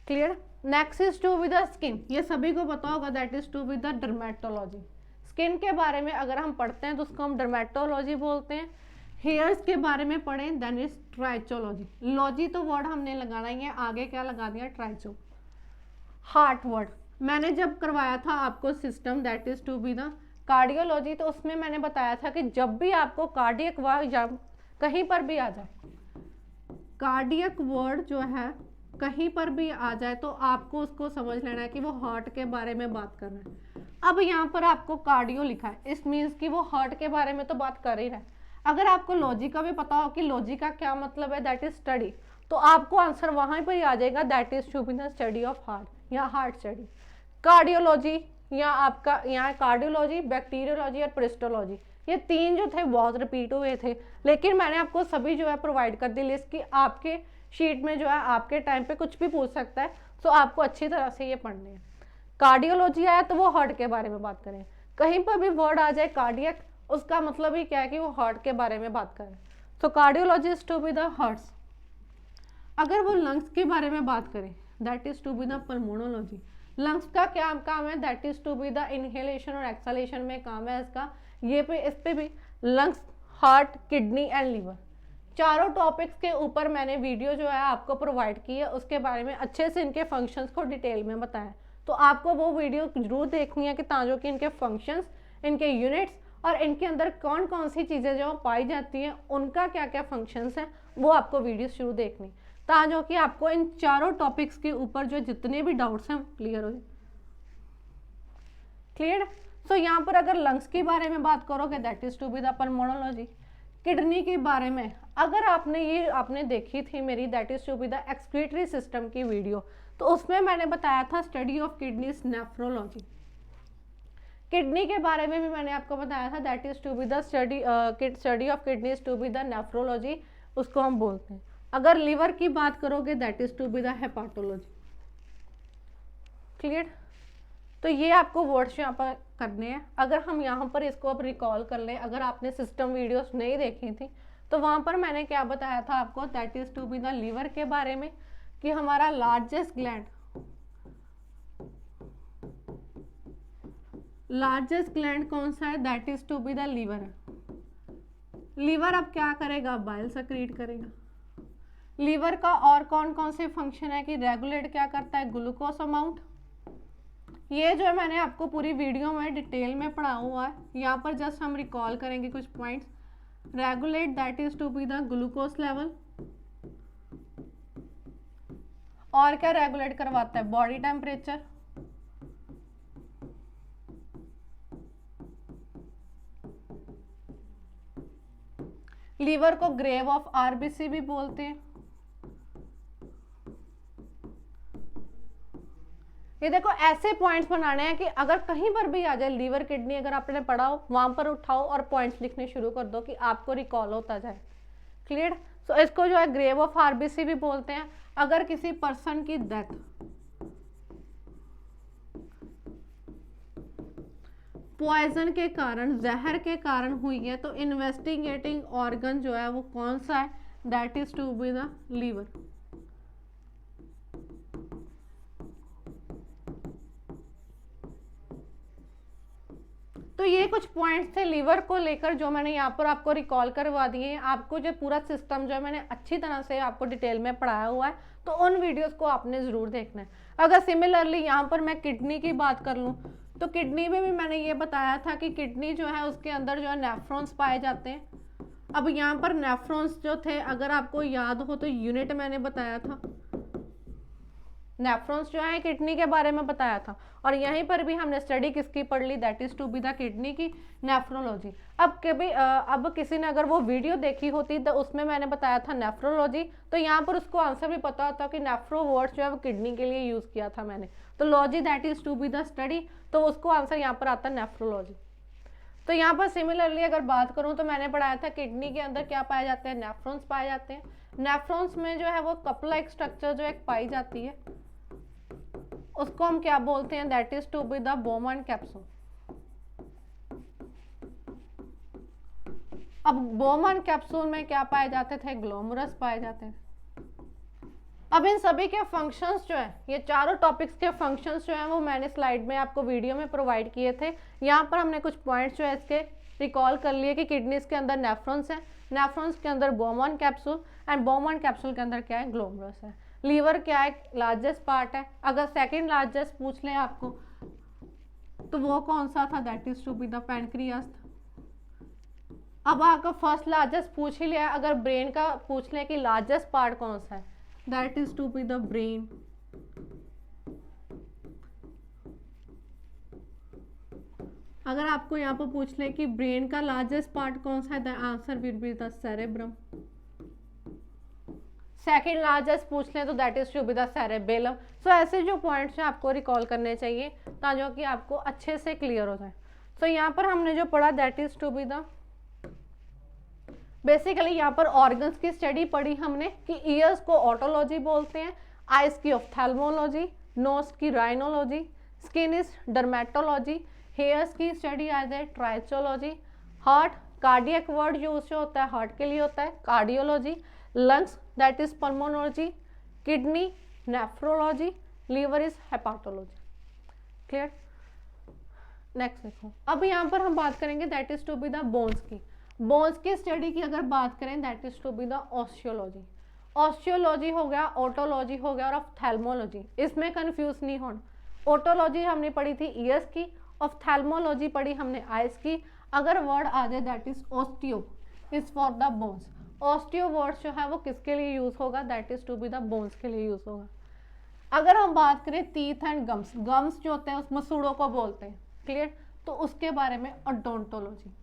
Clear. Next is to be the skin, ये सभी को पता होगा that is to be the dermatology. Skin के बारे में अगर हम पढ़ते हैं तो उसको हम डर्मेटोलॉजी बोलते हैं। हेयर्स के बारे में पढ़ें देन इज ट्राइचोलॉजी। लॉजी तो वर्ड हमने लगाना ही है, आगे क्या लगा दिया, ट्राइचो। हार्ट वर्ड मैंने जब करवाया था आपको system that is to be the cardiology, तो उसमें मैंने बताया था कि जब भी आपको कार्डियक वर्ड कहीं पर भी आ जाए, कार्डियक वर्ड जो है कहीं पर भी आ जाए तो आपको उसको समझ लेना है कि वो हार्ट के बारे में बात कर रहा है। अब यहाँ पर आपको कार्डियो लिखा है, इस मीन्स कि वो हार्ट के बारे में तो बात कर ही रहा है। अगर आपको लॉजी का भी पता हो कि लॉजी का क्या मतलब है दैट इज स्टडी, तो आपको आंसर वहाँ पर ही आ जाएगा that is to be the study of heart या हार्ट स्टडी। कार्डियोलॉजी या आपका यहाँ कार्डियोलॉजी, बैक्टीरियोलॉजी और प्रिस्टोलॉजी, ये तीन जो थे बहुत रिपीट हुए थे, लेकिन मैंने आपको सभी जो है प्रोवाइड कर दी लिस्ट की। आपके शीट में जो है आपके टाइम पे कुछ भी पूछ सकता है, तो आपको अच्छी तरह से ये पढ़ने हैं। कार्डियोलॉजी आया तो वो हार्ट के बारे में बात करें, कहीं पर भी वर्ड आ जाए कार्डियक, उसका मतलब ही क्या है कि वो हार्ट के बारे में बात करें। तो cardiology is to be the hearts. अगर वो लंग्स के बारे में बात करें that is to be the pulmonology. Lungs का क्या काम है that is to be the inhalation और एक्सहेलेशन में काम है इसका। ये पे इस पे भी lungs, heart, kidney and liver, चारों टॉपिक्स के ऊपर मैंने वीडियो जो है आपको प्रोवाइड की है, उसके बारे में अच्छे से इनके फंक्शंस को डिटेल में बताया। तो आपको वो वीडियो जरूर देखनी है कि ताकि कि इनके फंक्शंस, इनके यूनिट्स और इनके अंदर कौन कौन सी चीज़ें जो पाई जाती हैं, उनका क्या क्या फंक्शंस हैं, वो आपको वीडियो शुरू देखनी, ताकि कि आपको इन चारों टॉपिक्स के ऊपर जो जितने भी डाउट्स हैं क्लियर हो जाए। क्लियर। सो यहाँ पर अगर लंग्स के बारे में बात करोगे that is to be the pulmonology. Kidney के बारे में अगर आपने देखी थी मेरी that is to be the excretory system की वीडियो, तो उसमें मैंने बताया था study of kidneys nephrology. Kidney के बारे में भी मैंने आपको बताया था that is to be the study of kidneys to be the nephrology, उसको हम बोलते हैं। अगर लिवर की बात करोगे that is to be the hepatology. Clear. तो ये आपको वर्ड्स यहाँ पर करने हैं। अगर हम यहाँ पर इसको अब रिकॉल कर लें, अगर आपने सिस्टम वीडियोस नहीं देखी थी तो वहाँ पर मैंने क्या बताया था आपको that is to be the liver के बारे में, कि हमारा लार्जेस्ट ग्लैंड कौन सा है that is to be the liver है। लीवर अब क्या करेगा, बाइल सेक्रीट करेगा। लीवर का और कौन कौन से फंक्शन है कि रेगुलेट क्या करता है, ग्लूकोज अमाउंट। ये जो है मैंने आपको पूरी वीडियो में डिटेल में पढ़ा हुआ है, यहाँ पर जस्ट हम रिकॉल करेंगे कुछ points. Regulate that is to be the glucose level. और क्या रेगुलेट करवाता है, बॉडी टेम्परेचर। लीवर को ग्रेव ऑफ आरबीसी भी बोलते हैं। ये देखो ऐसे पॉइंट्स बनाने हैं कि अगर कहीं पर भी आ जाए लीवर किडनी, अगर आपने पढ़ा हो वहां पर उठाओ और पॉइंट्स लिखने शुरू कर दो कि आपको रिकॉल होता जाए। क्लियर। सो इसको जो है ग्रेव ऑफ आरबीसी भी बोलते हैं। अगर किसी पर्सन की डेथ पॉइजन के कारण, जहर के कारण हुई है, तो इन्वेस्टिगेटिंग ऑर्गन जो है वो कौन सा है, that is to be the liver. तो ये कुछ पॉइंट्स थे लीवर को लेकर जो मैंने यहाँ पर आपको रिकॉल करवा दिए हैं। आपको जो पूरा सिस्टम जो है मैंने अच्छी तरह से आपको डिटेल में पढ़ाया हुआ है, तो उन वीडियोस को आपने ज़रूर देखना है। अगर सिमिलरली यहाँ पर मैं किडनी की बात कर लूँ, तो किडनी में भी मैंने ये बताया था कि किडनी जो है उसके अंदर जो है नेफ्रॉन्स पाए जाते हैं। अब यहाँ पर नेफ्रॉन्स जो थे, अगर आपको याद हो तो यूनिट मैंने बताया था, नेफ्रॉन्स जो है किडनी के बारे में बताया था। और यहीं पर भी हमने स्टडी किसकी पढ़ ली, that is to be the kidney की नेफ्रोलॉजी। अब किसी ने अगर वो वीडियो देखी होती तो उसमें मैंने बताया था नेफ्रोलॉजी, तो यहाँ पर उसको आंसर भी पता होता कि नेफ्रो वर्ड जो है वो किडनी के लिए यूज किया था मैंने, तो logy that is to be the study, तो उसको आंसर यहाँ पर आता है नेफ्रोलॉजी। तो यहाँ पर सिमिलरली अगर बात करूँ तो मैंने पढ़ाया था किडनी के अंदर क्या पाए जाते हैं, नेफ्रॉन्स पाए जाते हैं। नेफ्रॉन्स में जो है वो कप लाइक स्ट्रक्चर जो एक पाई जाती है, उसको हम क्या बोलते हैं, that is to be the Bowman capsule. अब बोमन कैप्सूल में क्या पाए जाते थे, ग्लोमरस पाए जाते हैं। अब इन सभी के फंक्शंस जो है, ये चारों टॉपिक्स के फंक्शंस जो है वो मैंने स्लाइड में आपको वीडियो में प्रोवाइड किए थे। यहाँ पर हमने कुछ पॉइंट्स जो है इसके रिकॉल कर लिए कि किडनीज के अंदर नेफ्रॉन्स है, नेफ्रॉन्स के अंदर Bowman capsule, and Bowman capsule के अंदर क्या है, ग्लोमरस है। लीवर क्या है, लार्जेस्ट पार्ट है। अगर सेकंड लार्जेस्ट पूछ लें आपको तो वो कौन सा था, that is to be the pancreas. अब आपको फर्स्ट लार्जेस्ट पूछ ही लिया, अगर ब्रेन का पूछ लें कि लार्जेस्ट पार्ट कौन सा है, that is to be the brain. अगर आपको यहाँ पर पूछ ले कि ब्रेन का लार्जेस्ट पार्ट कौन सा है, the answer will be the cerebrum. Second largest पूछ लें तो that is to be the cerebellum. So ऐसे जो पॉइंट्स हैं आपको रिकॉल करने चाहिए ताकि आपको अच्छे से क्लियर हो जाए। सो यहाँ पर हमने जो पढ़ा that is to be the, basically यहाँ पर ऑर्गन्स की स्टडी पढ़ी हमने कि ईयर्स को ऑटोलॉजी बोलते हैं, आइज की ऑफ्थेल्मोलॉजी, नोज की rhinology, skin is dermatology, hairs की स्टडी आ जाए trichology, heart cardiac word use जो होता है हार्ट के लिए होता है cardiology, lungs that is pulmonology, kidney nephrology, liver is hepatology. Clear. Next देखो, अब यहाँ पर हम बात करेंगे that is to be the bones की। बोन्स की स्टडी की अगर बात करें that is to be the osteology. Osteology हो गया, ऑटोलॉजी हो गया और ऑफ्थेल्मोलॉजी, इसमें कंफ्यूज नहीं होना। ऑटोलॉजी हमने पढ़ी थी ईयर्स की, ऑफ्थेल्मोलॉजी पढ़ी हमने आइज की। अगर वर्ड आ जाए that is osteo is for the bones. Osteo word जो है वो किसके लिए यूज होगा, that is to be the bones के लिए यूज होगा। अगर हम बात करें टीथ एंड गम्स, गम्स जो होते हैं उस मसूड़ों को बोलते हैं। क्लियर। तो उसके बारे में ओडोंटोलॉजी।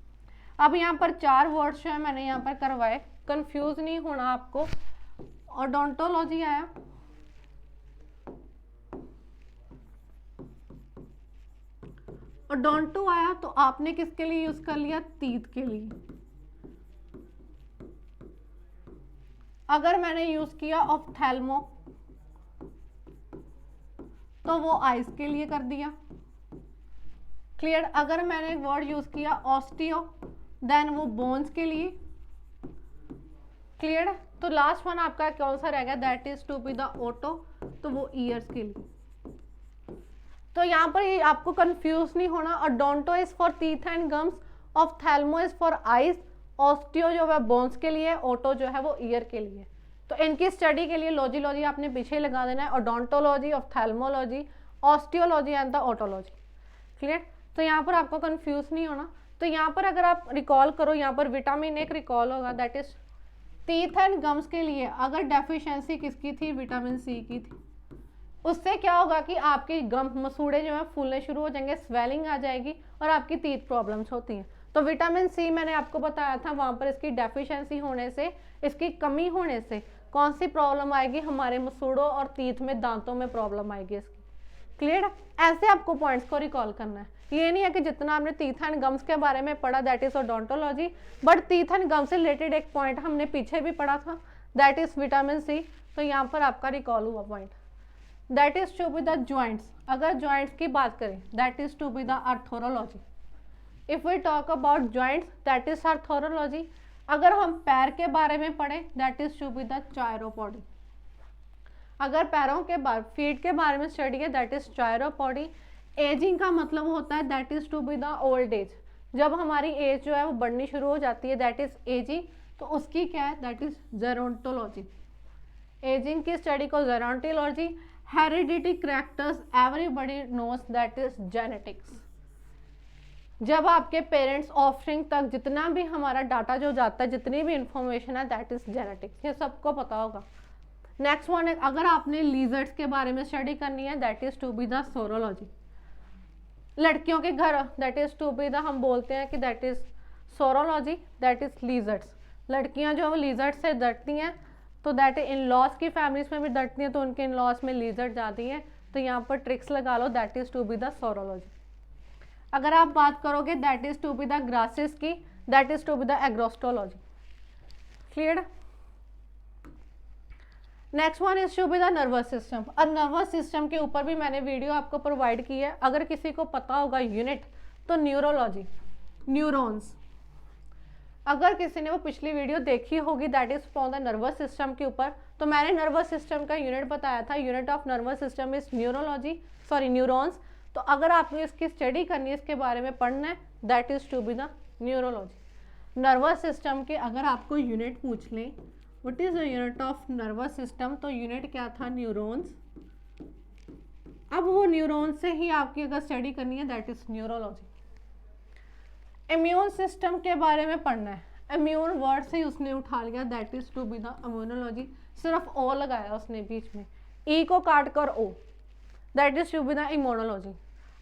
अब यहाँ पर 4 वर्ड्स जो है मैंने यहाँ पर करवाए, कंफ्यूज नहीं होना आपको। ओडोंटोलॉजी आया, ओडोंटो आया तो आपने किसके लिए यूज कर लिया, टीथ के लिए। अगर मैंने यूज किया ऑफ्थेल्मो तो वो आइज के लिए कर दिया। क्लियर। अगर मैंने वर्ड यूज किया ऑस्टियो देन वो बोन्स के लिए। क्लियर। तो लास्ट वन आपका कौन सा रह गया, that is to be the oto, तो वो ईयर्स के लिए। तो यहाँ पर ये आपको कंफ्यूज नहीं होना। Odonto is for teeth and gums, ophthalmo is for eyes, osteo जो है बोन्स के लिए, ओटो जो है वो ईयर के लिए। तो इनकी स्टडी के लिए लॉजी आपने पीछे लगा देना है, odontology, ophthalmology, osteology and the otology. Clear. तो यहाँ पर आपको कंफ्यूज नहीं होना। तो यहाँ पर अगर आप रिकॉल करो, यहाँ पर विटामिन एक रिकॉल होगा, that is teeth and gums के लिए अगर डेफिशिएंसी किसकी थी, विटामिन सी की थी। उससे क्या होगा कि आपकी गम मसूड़े जो है फूलने शुरू हो जाएंगे, स्वेलिंग आ जाएगी और आपकी टीथ प्रॉब्लम्स होती हैं। तो विटामिन सी मैंने आपको बताया था, वहाँ पर इसकी डेफिशिएंसी होने से, इसकी कमी होने से कौन सी प्रॉब्लम आएगी, हमारे मसूड़ों और तीत में, दांतों में प्रॉब्लम आएगी इसकी। क्लियर? ऐसे आपको पॉइंट्स को रिकॉल करना है। ये नहीं है कि जितना आपने टीथ एंड गम्स के बारे में पढ़ा that is odontology, but teeth and gums से रिलेटेड एक पॉइंट हमने पीछे भी पढ़ा था दैट इज विटामिन सी, तो यहाँ पर आपका रिकॉल हुआ point. That is to be the joints, अगर ज्वाइंट्स की बात करें that is to be the arthrology. If we talk about joints that is arthrology. अगर हम पैर के बारे में पढ़ें that is to be the chiropody. अगर पैरों के बारे, फीट के बारे में स्टडी है दैट इज चायरोपॉडी। एजिंग का मतलब होता है that is to be the old age, जब हमारी एज जो है वो बढ़नी शुरू हो जाती है दैट इज एजिंग, तो उसकी क्या है दैट इज जेरोंटोलॉजी। एजिंग की स्टडी को gerontology. Heredity characters everybody knows that is genetics. जब आपके पेरेंट्स ऑफस्प्रिंग तक जितना भी हमारा डाटा जो जाता है, जितनी भी इंफॉर्मेशन है दैट इज जेनेटिक्स, ये सबको पता होगा। नेक्स्ट वन है, अगर आपने लीजर्ड्स के बारे में स्टडी करनी है that is to be the saurology. लड़कियों के घर that is to be the, हम बोलते हैं कि that is saurology, that is lizards. लड़कियां जो लीजर्ड से डरती हैं, तो दैट इन लॉज की फैमिलीज में भी डरती हैं, तो उनके इन लॉज में लीजर्ड जाती हैं, तो यहाँ पर ट्रिक्स लगा लो that is to be the saurology. अगर आप बात करोगे that is to be the grasses की, that is to be the agrostology. Clear? Next one is to be the nervous system. और नर्वस सिस्टम के ऊपर भी मैंने वीडियो आपको प्रोवाइड की है, अगर किसी को पता होगा यूनिट, तो न्यूरोलॉजी, न्यूरॉन्स। अगर किसी ने वो पिछली वीडियो देखी होगी that is for the nervous system के ऊपर, तो मैंने नर्वस सिस्टम का यूनिट बताया था, unit of nervous system is neurology, sorry neurons. तो अगर आपको इसकी स्टडी करनी है, इसके बारे में पढ़ना है that is to be the neurology. Nervous system के अगर आपको यूनिट पूछ लें what is the unit of nervous system, तो यूनिट क्या था, न्यूरॉन्स। अब वो न्यूरॉन्स से ही आपकी अगर स्टडी करनी है that is neurology. Immune system के बारे में पढ़ना है, इम्यून वर्ड से ही उसने उठा लिया that is to be the immunology, सिर्फ ओ लगाया उसने बीच में, ई को काट कर O, that is to be the immunology.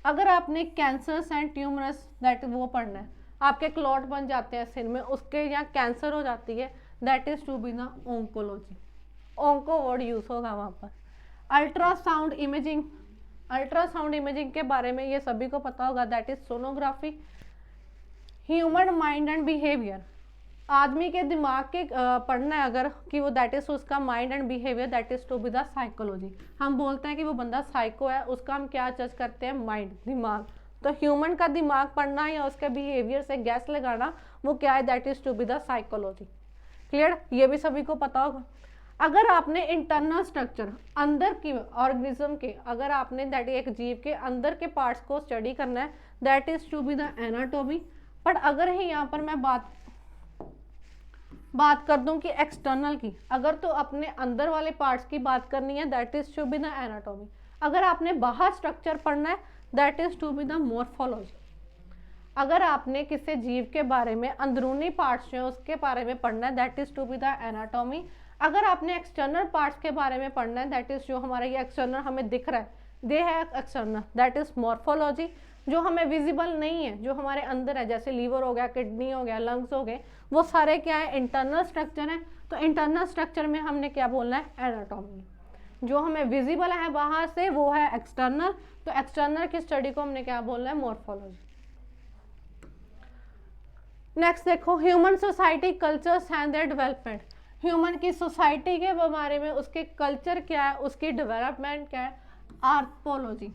अगर आपने कैंसर्स एंड ट्यूमरस दैट वो पढ़ना है, आपके क्लॉट बन जाते हैं सिर में, उसके यहाँ कैंसर हो जाती है, that is to be the oncology. Onco word use होगा वहाँ पर। अल्ट्रासाउंड इमेजिंग, अल्ट्रासाउंड इमेजिंग के बारे में ये सभी को पता होगा that is sonography. Human mind and behaviour, आदमी के दिमाग के पढ़ना है अगर कि वो दैट इज उसका mind and behaviour, that is to be the psychology. हम बोलते हैं कि वो बंदा साइको है, उसका हम क्या जज करते हैं, माइंड, दिमाग। तो ह्यूमन का दिमाग पढ़ना या उसके बिहेवियर से गैस लगाना, वो क्या है, that is to be the psychology. Clear? ये भी सभी को पता होगा। अगर आपने इंटरनल स्ट्रक्चर, अंदर की ऑर्गेनिज्म के, अगर आपने दैट एक जीव के अंदर के पार्ट्स को स्टडी करना है that is to be the anatomy. But अगर ही यहाँ पर मैं बात कर दूं कि एक्सटर्नल की, अगर तो अपने अंदर वाले पार्ट्स की बात करनी है that is to be the anatomy. अगर आपने बाहर स्ट्रक्चर पढ़ना है that is to be the morphology. अगर आपने किसी जीव के बारे में अंदरूनी पार्ट्स जो है उसके बारे में पढ़ना है that is to be the anatomy. अगर आपने एक्सटर्नल पार्ट्स के बारे में पढ़ना है दैट इज जो हमारा ये एक्सटर्नल हमें दिख रहा है, दे है एक्सटर्नल, दैट इज मॉर्फोलॉजी। जो हमें विजिबल नहीं है, जो हमारे अंदर है, जैसे लीवर हो गया, किडनी हो गया, लंग्स हो गए, वो सारे क्या है, इंटरनल स्ट्रक्चर है। तो इंटरनल स्ट्रक्चर में हमने क्या बोलना है, एनाटॉमी। जो हमें विजिबल है बाहर से वो है एक्सटर्नल, तो एक्सटर्नल की स्टडी को हमने क्या बोलना है, मॉर्फोलॉजी। नेक्स्ट देखो, human society cultures and their development. Human की सोसाइटी के बारे में, उसके कल्चर क्या है, उसकी डेवलपमेंट क्या है, आर्थ्रोपोलॉजी।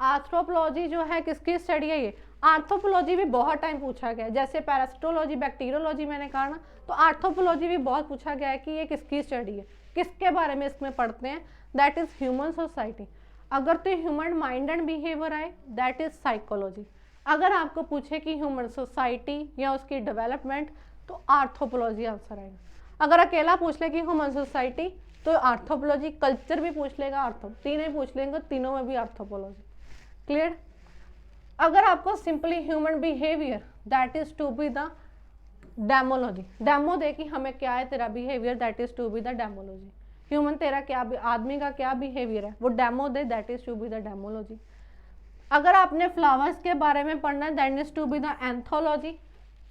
आर्थ्रोपोलॉजी जो है किसकी स्टडी है, ये आर्थ्रोपोलॉजी भी बहुत टाइम पूछा गया है, जैसे पैरासिटोलॉजी, बैक्टीरियोलॉजी मैंने कहा ना, तो आर्थ्रोपोलॉजी भी बहुत पूछा गया है कि ये किसकी स्टडी है, किसके बारे में इसमें पढ़ते हैं, दैट इज ह्यूमन सोसाइटी। अगर तो ह्यूमन माइंड एंड बिहेवियर आए दैट इज साइकोलॉजी। अगर आपको पूछे कि ह्यूमन सोसाइटी या उसकी डेवलपमेंट, तो आर्थ्रोपोलॉजी आंसर आएगा। अगर अकेला पूछ ले कि ह्यूमन सोसाइटी, तो आर्थ्रोपोलॉजी, कल्चर भी पूछ लेगा, तीनों ही पूछ लेंगे, तीनों में भी आर्थ्रोपोलॉजी। क्लियर? अगर आपको simply human behaviour that is to be the demology, demo दे कि हमें क्या है तेरा behaviour, that is to be the demology. Human तेरा क्या, आदमी का क्या बिहेवियर है, वो डेमो दे, that is to be the demology. अगर आपने फ्लावर्स के बारे में पढ़ना है that is to be the anthology,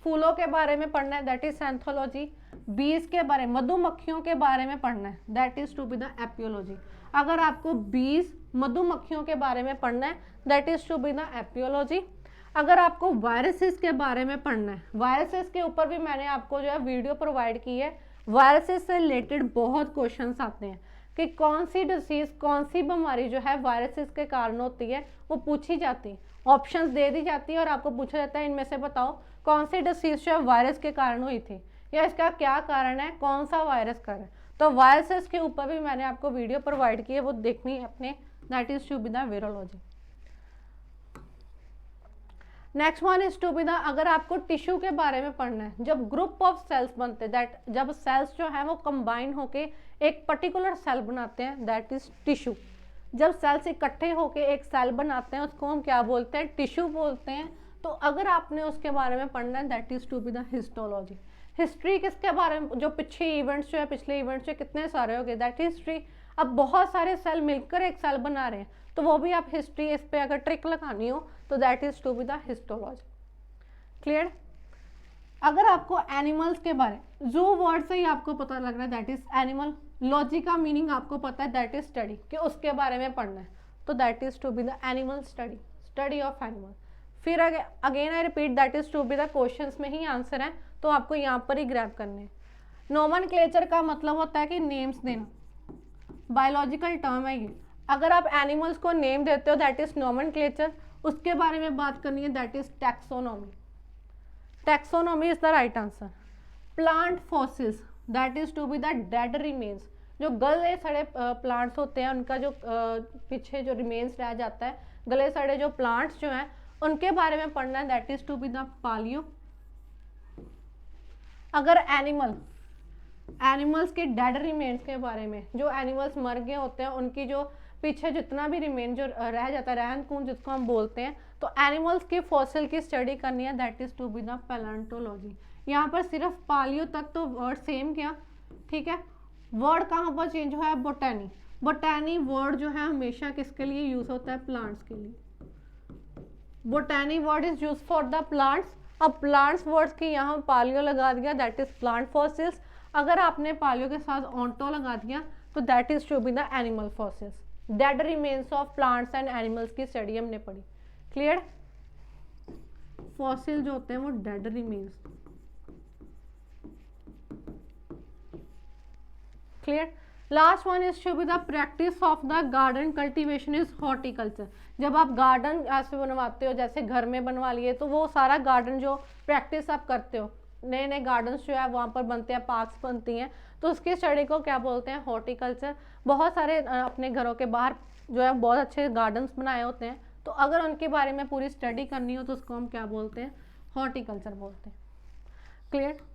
फूलों के बारे में पढ़ना है दैट इज एंथोलॉजी, बीज के बारे में, मधुमक्खियों के बारे में पढ़ना है that is to be the apiology. अगर आपको बीज मधुमक्खियों के बारे में पढ़ना है that is to be the apiology. अगर आपको वायरसेस के बारे में पढ़ना है, वायरसेस के ऊपर भी मैंने आपको जो है वीडियो प्रोवाइड की है, वायरसेस से रिलेटेड बहुत क्वेश्चंस आते हैं कि कौन सी डिसीज, कौन सी बीमारी जो है वायरसेस के कारण होती है, वो पूछी जाती है, ऑप्शंस दे दी जाती है और आपको पूछा जाता है इनमें से बताओ कौन सी डिसीज जो है वायरस के कारण हुई थी या इसका क्या कारण है, कौन सा वायरस कारण। तो वायरसेस के ऊपर भी मैंने आपको वीडियो प्रोवाइड की है, वो देखनी है अपने, that is to be the virology. Next one is to be the, अगर आपको टिश्यू के बारे में पढ़ना है, जब ग्रुप ऑफ सेल्स बनते हैं, दैट जब सेल्स जो है वो कंबाइन होके एक पर्टिकुलर सेल बनाते हैं दैट इज टिश्यू। जब सेल्स इकट्ठे होके एक सेल बनाते हैं उसको हम क्या बोलते हैं, टिश्यू बोलते हैं। तो अगर आपने उसके बारे में पढ़ना है that is to be the histology. History किसके बारे में, जो पिछले इवेंट्स जो है, पिछले इवेंट्स जो कितने सारे हो गए दैट हिस्ट्री। अब बहुत सारे सेल मिलकर एक सेल बना रहे हैं तो वो भी आप हिस्ट्री, इस पे अगर ट्रिक लगानी हो तो that is to be the histology. Clear. अगर आपको एनिमल्स के बारे, जू वर्ड से ही आपको पता लग रहा है दैट इज एनिमल, लॉजी का मीनिंग आपको पता है दैट इज स्टडी, कि उसके बारे में पढ़ना है तो that is to be the animal study, study of animal. फिर again I repeat that is to be the, questions में ही आंसर है तो आपको यहाँ पर ही ग्रैब करने हैं। नोमेनक्लेचर का मतलब होता है कि नेम्स देना, बायोलॉजिकल टर्म है ये। अगर आप एनिमल्स को नेम देते हो दैट इज नोमेनक्लेचर, उसके बारे में बात करनी है that is taxonomy. Taxonomy is the right answer. Plant fossils that is to be the dead remains, जो गले सड़े प्लांट्स होते हैं उनका जो पीछे जो रिमेन्स रह जाता है, गले सड़े जो प्लांट्स जो हैं उनके बारे में पढ़ना है that is to be the palaeo. अगर एनिमल्स के डेड रिमेन्स के बारे में, जो एनिमल्स मर गए होते हैं उनकी जो पीछे जितना भी रिमेन जो रह जाता है, रहन कून जिसको हम बोलते हैं, तो एनिमल्स की फॉसिल की स्टडी करनी है that is to be the palaeontology. यहाँ पर सिर्फ पालियो तक तो वर्ड सेम किया, ठीक है। वर्ड कहाँ पर चेंज हुआ है, बोटैनी। बोटैनी वर्ड जो है हमेशा किसके लिए यूज होता है, प्लांट्स के लिए। Botany word is use for the plants. अब प्लांट्स वर्ड्स की यहाँ पालियो लगा दिया दैट इज प्लांट फॉसिल्स। अगर आपने पालियो के साथ ऑन्टो लगा दिया तो that is to be the animal fossils, dead remains of plants and animals की स्टडी हमने पढ़ी। क्लियर। फॉसिल जो होते हैं वो dead remains. Clear. Last one is to be the practice of the garden cultivation is horticulture. जब आप garden ऐसे बनवाते हो, जैसे घर में बनवा लिए, तो वो सारा गार्डन जो प्रैक्टिस आप करते हो, नए नए गार्डन्स जो है वहाँ पर बनते हैं, पार्क्स बनती हैं, तो उसकी स्टडी को क्या बोलते हैं, हॉर्टिकल्चर। बहुत सारे अपने घरों के बाहर जो है बहुत अच्छे गार्डन्स बनाए होते हैं, तो अगर उनके बारे में पूरी स्टडी करनी हो तो उसको हम क्या बोलते हैं, हॉर्टिकल्चर बोलते हैं। क्लियर।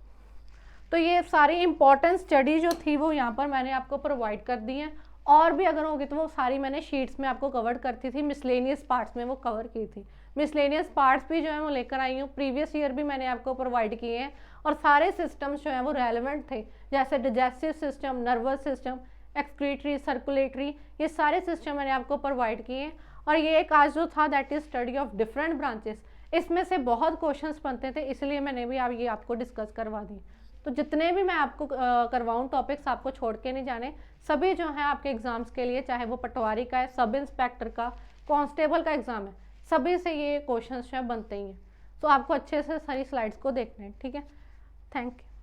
तो ये सारी इंपॉर्टेंट स्टडी जो थी वो यहाँ पर मैंने आपको प्रोवाइड कर दी है, और भी अगर होगी तो वो सारी मैंने शीट्स में आपको कवर करती थी, मिसलेनियस पार्ट्स में वो कवर की थी। मिसलेनियस पार्ट्स भी जो है वो लेकर आई हूँ, प्रीवियस ईयर भी मैंने आपको प्रोवाइड किए हैं, और सारे सिस्टम्स जो हैं वो रेलेवेंट थे, जैसे digestive system, nervous system, excretory, circulatory, ये सारे सिस्टम मैंने आपको प्रोवाइड किए हैं। और ये एक आज जो था that is study of different branches, इसमें से बहुत क्वेश्चंस बनते थे, इसलिए मैंने भी ये आपको डिस्कस करवा दी। तो जितने भी मैं आपको करवाऊँ टॉपिक्स, आपको छोड़ के नहीं जाने, सभी जो हैं आपके एग्जाम्स के लिए, चाहे वो पटवारी का है, सब इंस्पेक्टर का, कांस्टेबल का एग्जाम है, सभी से ये क्वेश्चंस जो है बनते ही हैं। तो आपको अच्छे से सारी स्लाइड्स को देखना है, ठीक है। Thank you.